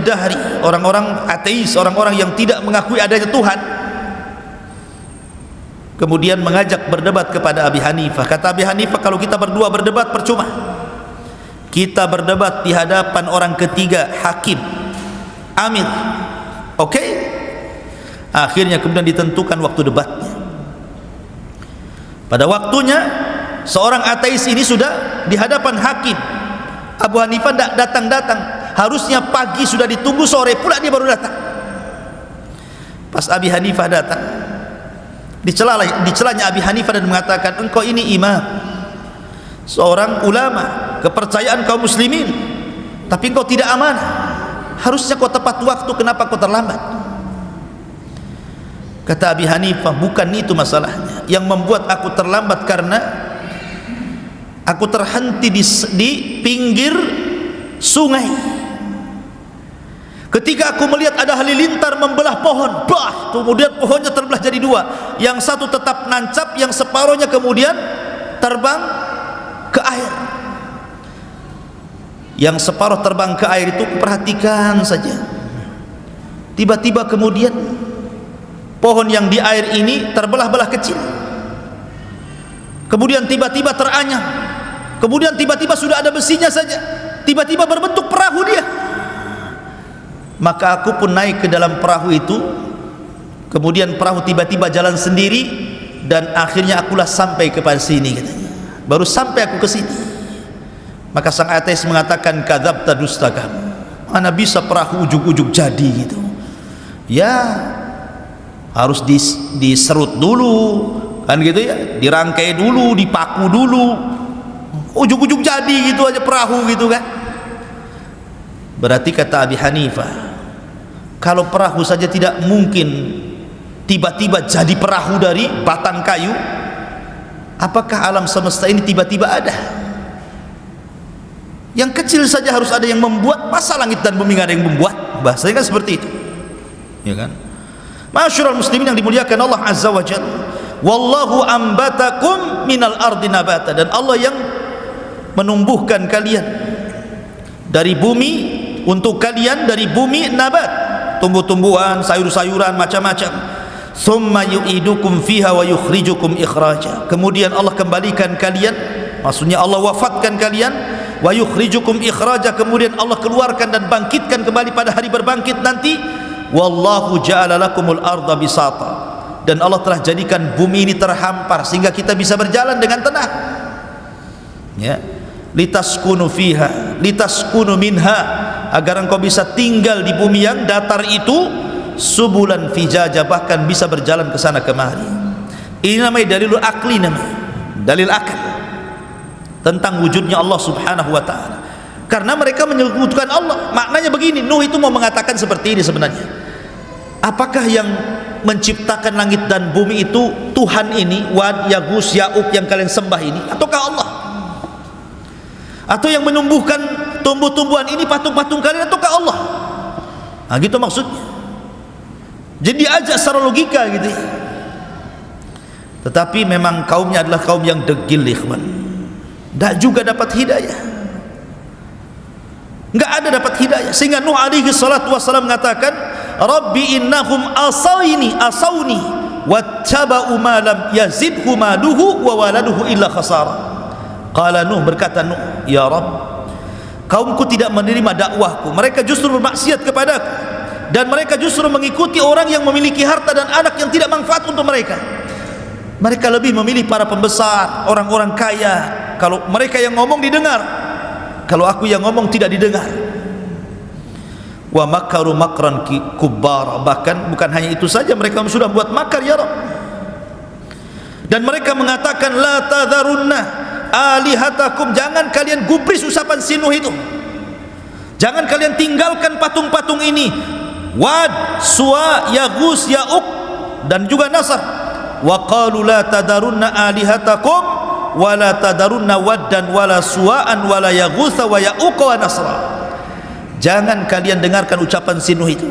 dahri, orang-orang ateis, orang-orang yang tidak mengakui adanya Tuhan, kemudian mengajak berdebat kepada Abi Hanifah. Kata Abi Hanifah, kalau kita berdua berdebat percuma. Kita berdebat di hadapan orang ketiga, hakim, amir. Oke? Akhirnya kemudian ditentukan waktu debatnya. Pada waktunya seorang ateis ini sudah di hadapan hakim. Abu Hanifah tidak datang-datang. Harusnya pagi sudah ditunggu, sore pula dia baru datang. Pas Abi Hanifah datang, dicelanya Abi Hanifah dan mengatakan, engkau ini imam, seorang ulama, kepercayaan kaum muslimin, tapi engkau tidak amanah. Harusnya kau tepat waktu, kenapa kau terlambat? Kata Abi Hanifah, bukan itu masalahnya. Yang membuat aku terlambat karena aku terhenti di pinggir sungai. Ketika aku melihat ada halilintar membelah pohon, kemudian pohonnya terbelah jadi 2. Yang satu tetap nancap, yang separuhnya kemudian terbang ke air. Yang separuh terbang ke air itu perhatikan saja. Tiba-tiba kemudian pohon yang di air ini terbelah-belah kecil. Kemudian tiba-tiba teranyam. Kemudian tiba-tiba sudah ada besinya saja. Tiba-tiba berbentuk perahu dia. Maka aku pun naik ke dalam perahu itu. Kemudian perahu tiba-tiba jalan sendiri, dan akhirnya akulah sampai kepada sini, katanya. Baru sampai aku ke sini. Maka sang ateis mengatakan, kadzabta, dusta kamu. Mana bisa perahu ujug-ujug jadi gitu? Ya, harus diserut dulu, kan gitu ya, dirangkai dulu, dipaku dulu, ujug-ujug jadi gitu aja perahu gitu kan. Berarti kata Abi Hanifah, kalau perahu saja tidak mungkin tiba-tiba jadi perahu dari batang kayu, apakah alam semesta ini tiba-tiba ada? Yang kecil saja harus ada yang membuat, masa langit dan bumi nggak ada yang membuat? Bahasanya kan seperti itu, ya kan? Ma'asyiral muslimin yang dimuliakan Allah Azza wa Jalla, wallahu ambatakum minal ardi nabata, dan Allah yang menumbuhkan kalian dari bumi, untuk kalian dari bumi nabat, tumbuh-tumbuhan, sayur-sayuran, macam-macam. Tsumma yu'idukum fiha wa yukhrijukum ikhraja. Kemudian Allah kembalikan kalian, maksudnya Allah wafatkan kalian, wa yukhrijukum ikhraja, kemudian Allah keluarkan dan bangkitkan kembali pada hari berbangkit nanti. Wallahu ja'ala lakumul arda bisata, dan Allah telah jadikan bumi ini terhampar sehingga kita bisa berjalan dengan tenang, ya. Litaskunu fiha, litaskunu minha, agar engkau bisa tinggal di bumi yang datar itu, subulan fijaja, bahkan bisa berjalan ke sana kemari. Ini namanya dalilul akli, namanya dalil akal tentang wujudnya Allah Subhanahu wa taala. karena mereka menyekutukan Allah. Maknanya begini, Nuh itu mau mengatakan seperti ini sebenarnya. Apakah yang menciptakan langit dan bumi itu Tuhan ini, Wad, Yagus, Ya'uq yang kalian sembah ini, ataukah Allah? Atau yang menumbuhkan tumbuh-tumbuhan ini patung-patung kalian, ataukah Allah? Nah gitu maksudnya. Jadi diajak secara logika gitu ya. Tetapi memang kaumnya adalah kaum yang degil, ikhwan. Tak juga dapat hidayah, enggak ada dapat hidayah. Sehingga Nuh alaihi salatu wassalam mengatakan, Rabbi innahum asawni wattaba'u ma lam yazidhu maluhu wa waladuhu illa khasara. Qala Nuh, berkata Nuh, ya Rabb, kaumku tidak menerima dakwahku, mereka justru bermaksiat kepadaku, dan mereka justru mengikuti orang yang memiliki harta dan anak yang tidak manfaat untuk mereka. Mereka lebih memilih para pembesar, orang-orang kaya. Kalau mereka yang ngomong didengar, kalau aku yang ngomong tidak didengar. Wa makaru makran kubbar, bahkan bukan hanya itu saja, mereka sudah buat makar ya Rabb. Dan mereka mengatakan, la tadharunna alihatakum, jangan kalian gubris usapan si Nuh itu, jangan kalian tinggalkan patung-patung ini, Wad, Suwa, Yagus, Ya'uq dan juga Nasr. Wa qalu la tadarunna alihatakum wa la tadarunna waddan wa la suwa'an wa la yaghutha wa ya'uqa wa nasra. Jangan kalian dengarkan ucapan si Nuh itu,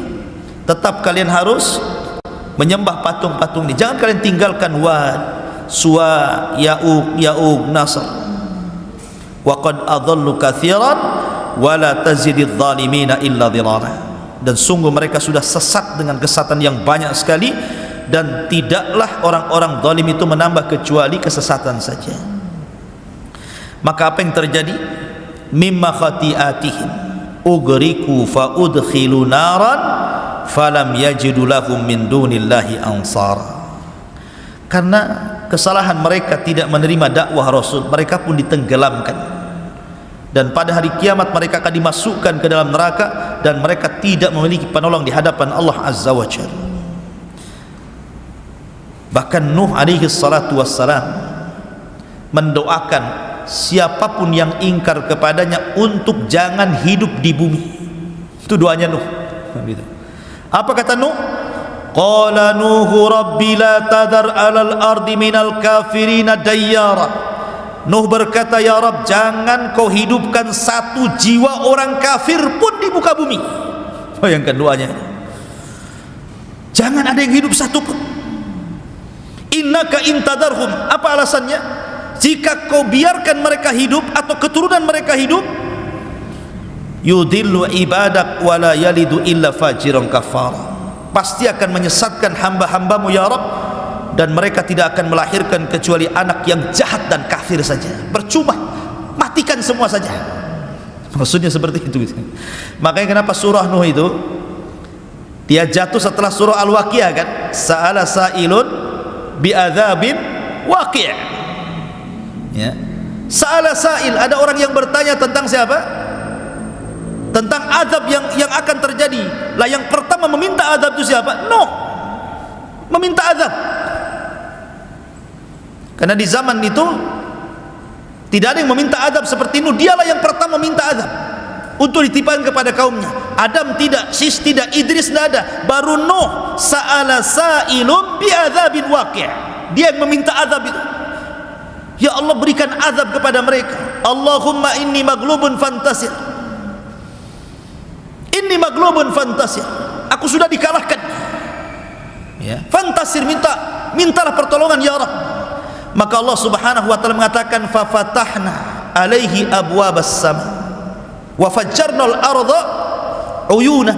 tetap kalian harus menyembah patung-patung ini. Jangan kalian tinggalkan Wad, Suwa, Ya'uq, Nasr. Wa qad adallu katsiran wa la tazididz zalimina illa dhilala. Dan sungguh mereka sudah sesat dengan kesesatan yang banyak sekali, dan tidaklah orang-orang zalim itu menambah kecuali kesesatan saja. Maka apa yang terjadi? Mimma khati'atihim ugriku fa udkhilu naran falam yajidu lahum min dunillahi ansara. Karena kesalahan mereka tidak menerima dakwah Rasul, mereka pun ditenggelamkan, dan pada hari kiamat mereka akan dimasukkan ke dalam neraka, dan mereka tidak memiliki penolong di hadapan Allah Azza wa Jalla. Bahkan Nuh alaihi salatu wassalam mendoakan siapapun yang ingkar kepadanya untuk jangan hidup di bumi. Itu doanya Nuh. Apa kata Nuh? Qala Nuhu rabbi la tadar alal ardi minal kafirina dayyara. Nuh berkata, ya Rabb, jangan kau hidupkan satu jiwa orang kafir pun di muka bumi. Bayangkan doanya. Jangan ada yang hidup satu pun. Innaka intadarhum, apa alasannya? Jika kau biarkan mereka hidup atau keturunan mereka hidup, yudillu ibadak wala yalidu illa fajiran kafara, pasti akan menyesatkan hamba-hambamu ya Rabb, dan mereka tidak akan melahirkan kecuali anak yang jahat dan kafir saja. Percuma, matikan semua saja. Maksudnya seperti itu. Makanya kenapa surah Nuh itu dia jatuh setelah surah Al-Waqiah kan? Sa'ala sa'ilun bi'adzabin waqi'. Ya. Sa'ala sa'il, ada orang yang bertanya tentang siapa? Tentang azab yang akan terjadi. Lah yang pertama meminta azab itu siapa? Nuh. Meminta azab. Karena di zaman itu tidak ada yang meminta azab seperti Nuh. Dialah yang pertama meminta azab untuk ditimpakan kepada kaumnya. Adam tidak, Sis tidak, Idris tidak ada, baru Nuh. Sa'ala sa'ilun bi'adzabin waqi', dia yang meminta azab itu. Ya Allah, berikan azab kepada mereka. Allahumma inni maglubun fantasir, inni maglubun fantasir, aku sudah dikalahkan ya. Fantasir, mintalah pertolongan ya Rabb. Maka Allah subhanahu wa ta'ala mengatakan, fafatahna alaihi abwabas sama wa fajjarnal arda uyuna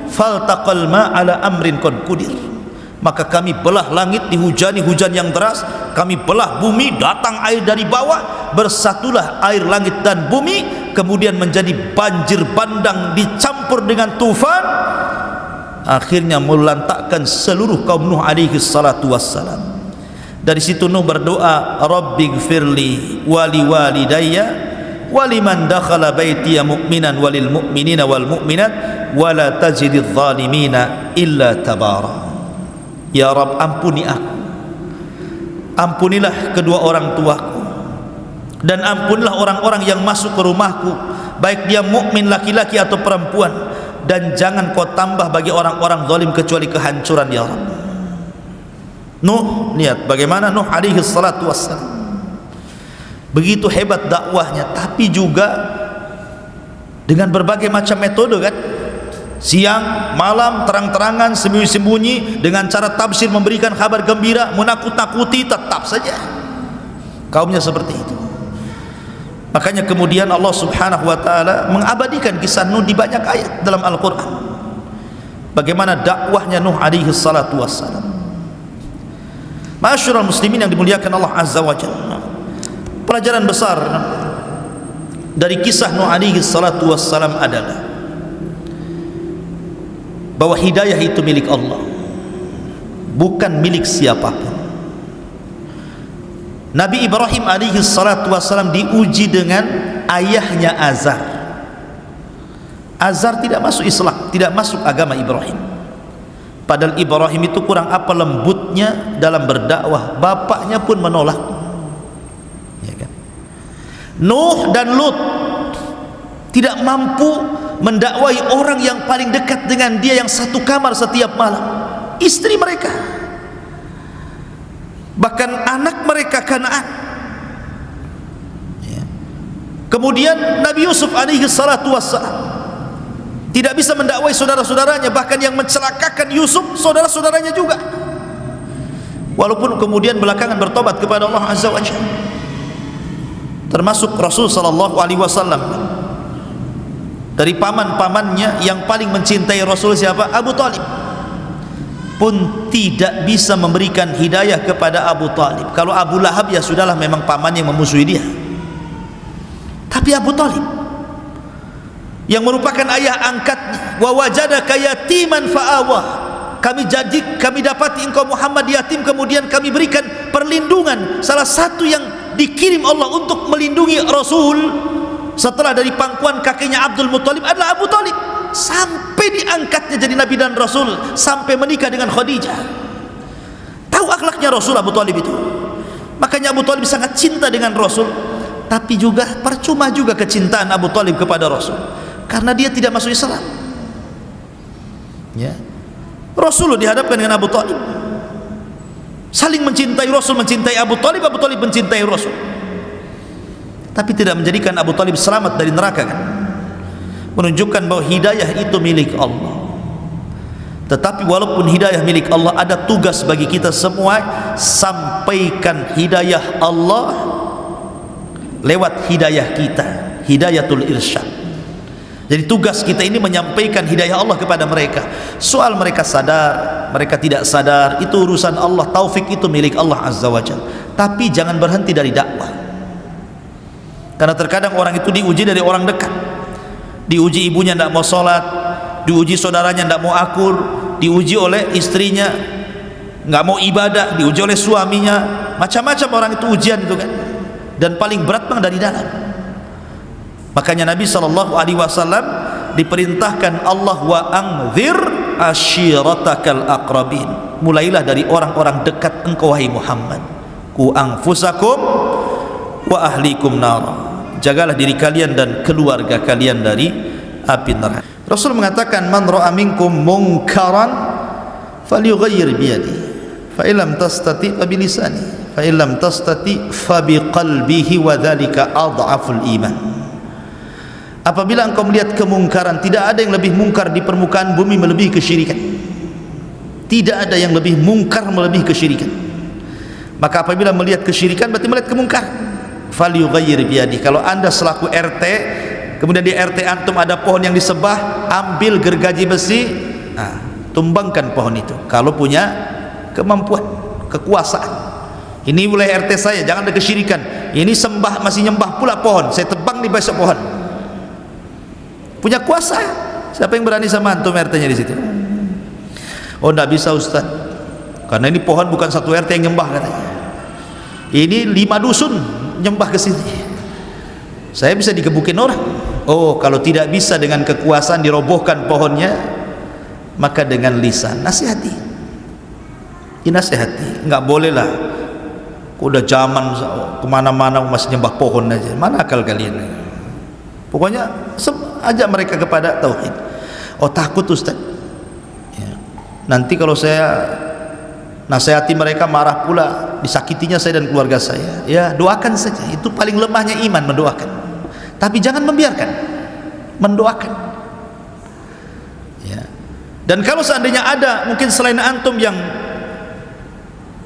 faltaqal ma ala amrin qad qudir. Maka kami belah langit, dihujani hujan yang deras, kami belah bumi, datang air dari bawah, bersatulah air langit dan bumi, kemudian menjadi banjir bandang dicampur dengan tufan, akhirnya melantakkan seluruh kaum Nuh alaihi salatu wassalam. Dari situ Nuh berdoa, Rabbighfirli wali walidayya waliman dakhala baitiya mu'minan walil mu'minina wal mu'minat wala tajididz zalimina illa tabara. Ya Rabb, ampuni aku, ampunilah kedua orang tuaku, dan ampunilah orang-orang yang masuk ke rumahku, baik dia mukmin laki-laki atau perempuan, dan jangan kau tambah bagi orang-orang zalim kecuali kehancuran ya Rabb. Nuh, lihat bagaimana Nuh alaihi salatu wassalam, begitu hebat dakwahnya, tapi juga dengan berbagai macam metode kan, siang, malam, terang-terangan, sembunyi-sembunyi, dengan cara tafsir memberikan kabar gembira, menakut-nakuti, tetap saja kaumnya seperti itu. Makanya kemudian Allah subhanahu wa ta'ala mengabadikan kisah Nuh di banyak ayat dalam Al-Quran, bagaimana dakwahnya Nuh alaihi salatu wassalam. Ma'asyiral muslimin yang dimuliakan Allah azza wa jalla, pelajaran besar dari kisah Nuh alaihi salatu wassalam adalah bahwa hidayah itu milik Allah, bukan milik siapapun. Nabi Ibrahim alaihi salatu wassalam diuji dengan ayahnya Azar. Azar tidak masuk Islam, tidak masuk agama Ibrahim. Padahal Ibrahim itu kurang apa lembutnya dalam berdakwah, bapaknya pun menolak, ya kan? Nuh dan Lut tidak mampu mendakwai orang yang paling dekat dengan dia, yang satu kamar setiap malam, istri mereka, bahkan anak mereka Kanaan. Ya. Kemudian Nabi Yusuf alaihi salatu wassalam tidak bisa mendakwai saudara-saudaranya, bahkan yang mencelakakan Yusuf saudara-saudaranya juga, walaupun kemudian belakangan bertobat kepada Allah azza wa jalla. Termasuk Rasul sallallahu alaihi wasallam, dari paman-pamannya yang paling mencintai Rasul siapa? Abu Talib, pun tidak bisa memberikan hidayah kepada Abu Talib. Kalau Abu Lahab ya sudahlah, memang paman yang memusuhi dia, tapi Abu Talib yang merupakan ayah angkatnya, wa wajadaka yatiman fa'awah, kami dapati engkau Muhammad yatim, kemudian kami berikan perlindungan. Salah satu yang dikirim Allah untuk melindungi Rasul setelah dari pangkuan kakeknya Abdul Muttalib adalah Abu Talib, sampai diangkatnya jadi Nabi dan Rasul, sampai menikah dengan Khadijah. Tahu akhlaknya Rasul Abu Talib itu, makanya Abu Talib sangat cinta dengan Rasul. Tapi juga percuma juga kecintaan Abu Talib kepada Rasul, karena dia tidak masuk Islam. Ya, Rasul dihadapkan dengan Abu Talib, saling mencintai, Rasul mencintai Abu Talib, Abu Talib mencintai Rasul, tapi tidak menjadikan Abu Talib selamat dari neraka kan? Menunjukkan bahwa hidayah itu milik Allah. Tetapi walaupun hidayah milik Allah, ada tugas bagi kita semua, sampaikan hidayah Allah lewat hidayah kita, hidayatul irsyad. Jadi tugas kita ini menyampaikan hidayah Allah kepada mereka. Soal mereka sadar, mereka tidak sadar, itu urusan Allah. Taufik itu milik Allah azza wa jalla. Tapi jangan berhenti dari dakwah, karena terkadang orang itu diuji dari orang dekat. Diuji ibunya tidak mau sholat, diuji saudaranya tidak mau akur, diuji oleh istrinya nggak mau ibadah, diuji oleh suaminya, macam-macam orang itu ujian itu kan. Dan paling berat memang dari dalam. Makanya Nabi SAW diperintahkan Allah, wa anzir ashiratakal aqrabin, mulailah dari orang-orang dekat engkau wahai Muhammad. Ku anfusakum wa ahlikum nar, jagalah diri kalian dan keluarga kalian dari api neraka. Rasul mengatakan, man ra'a minkum munkaran falyughayyir biyadihi, fa illam tastati fa bilisanihi, fa illam tastati fa biqalbihi, wa dzalika adhaful iman. Apabila engkau melihat kemungkaran, tidak ada yang lebih mungkar di permukaan bumi melebihi kesyirikan. Tidak ada yang lebih mungkar melebihi kesyirikan. Maka apabila melihat kesyirikan berarti melihat kemungkaran. Falyughayyir biyadihi. Kalau anda selaku RT, kemudian di RT antum ada pohon yang disebah, ambil gergaji besi, tumbangkan pohon itu. Kalau punya kemampuan, kekuasaan. Ini wilayah RT saya, jangan ada kesyirikan. Ini sembah, masih nyembah pula pohon, saya tebang di besok pohon. Punya kuasa. Siapa yang berani sama antum RT-nya di situ? Oh, tidak bisa Ustaz, karena ini pohon bukan satu RT yang nyembah katanya. Ini 5 dusun nyembah ke sini. Saya bisa digebukin orang. Oh, kalau tidak bisa dengan kekuasaan dirobohkan pohonnya, maka dengan lisan nasihati. Dinasihati. Enggak boleh lah, udah zaman kemana-mana masih nyembah pohon aja. Mana akal kalian? Pokoknya ajak mereka kepada tauhid. Oh takut Ustaz ya, nanti kalau saya nasihati mereka marah pula, disakitinya saya dan keluarga saya. Ya doakan saja, itu paling lemahnya iman, mendoakan. Tapi jangan membiarkan, mendoakan ya. Dan kalau seandainya ada mungkin selain antum yang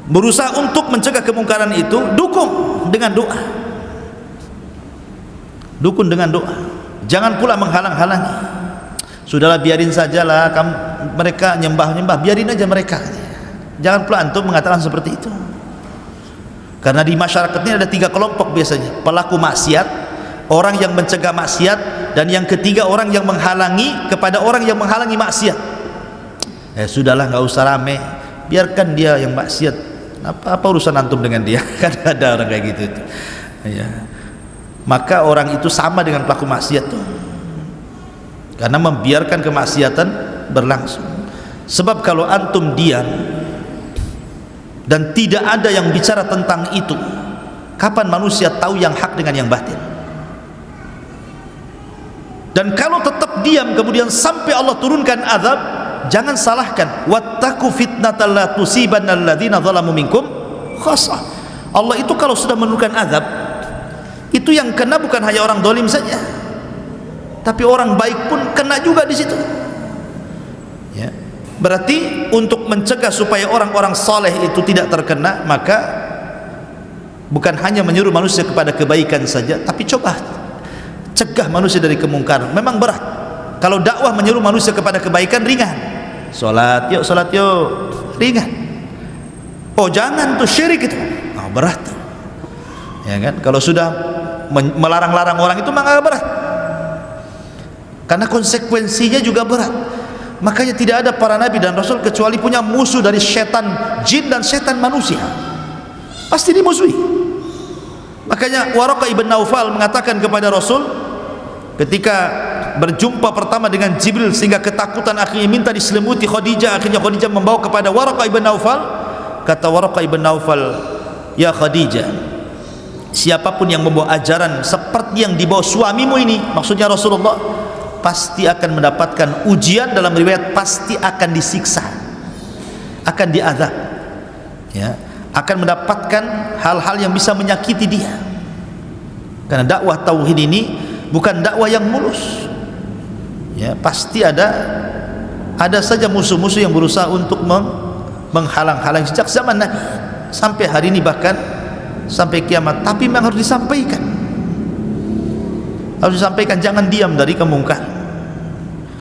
berusaha untuk mencegah kemungkaran itu, dukung dengan doa, dukung dengan doa. Jangan pula menghalang-halangi. Sudahlah biarin sajalah, mereka nyembah-nyembah, biarin aja mereka. Jangan pula antum mengatakan seperti itu. Karena di masyarakat ini ada 3 kelompok biasanya: pelaku maksiat, orang yang mencegah maksiat, dan yang ketiga orang yang menghalangi kepada orang yang menghalangi maksiat. Sudahlah, nggak usah rame, biarkan dia yang maksiat, apa urusan antum dengan dia. Kan ada orang kayak gitu itu ya. Maka orang itu sama dengan pelaku maksiat tuh, karena membiarkan kemaksiatan berlangsung. Sebab kalau antum diam dan tidak ada yang bicara tentang itu, kapan manusia tahu yang hak dengan yang batil? Dan kalau tetap diam kemudian sampai Allah turunkan azab, jangan salahkan. Wattaqu fitnatal la tusibanna alladziina zalamu minkum khassah. Allah itu kalau sudah menurunkan azab, itu yang kena bukan hanya orang zalim saja, tapi orang baik pun kena juga di situ ya. Berarti untuk mencegah supaya orang-orang saleh itu tidak terkena, maka bukan hanya menyuruh manusia kepada kebaikan saja, tapi coba cegah manusia dari kemungkaran. Memang berat. Kalau dakwah menyuruh manusia kepada kebaikan ringan, salat yuk ringan. Oh jangan tuh syirik itu, oh, berat tuh ya kan. Kalau sudah melarang-larang orang itu maka berat, karena konsekuensinya juga berat. Makanya tidak ada para nabi dan rasul kecuali punya musuh dari setan jin dan setan manusia, pasti dimusuhi. Makanya Waraqah ibn Naufal mengatakan kepada Rasul ketika berjumpa pertama dengan Jibril, sehingga ketakutan akhirnya minta diselimuti Khadijah. Akhirnya Khadijah membawa kepada Waraqah ibn Naufal. Kata Waraqah ibn Naufal, ya Khadijah, siapapun yang membawa ajaran seperti yang dibawa suamimu ini, maksudnya Rasulullah, pasti akan mendapatkan ujian. Dalam riwayat pasti akan disiksa, akan diazab ya, akan mendapatkan hal-hal yang bisa menyakiti dia. Karena dakwah tauhid ini bukan dakwah yang mulus ya, pasti ada saja musuh-musuh yang berusaha untuk menghalang-halang sejak zaman Nabi sampai hari ini, bahkan sampai kiamat. Tapi memang harus disampaikan, jangan diam dari kemungkaran.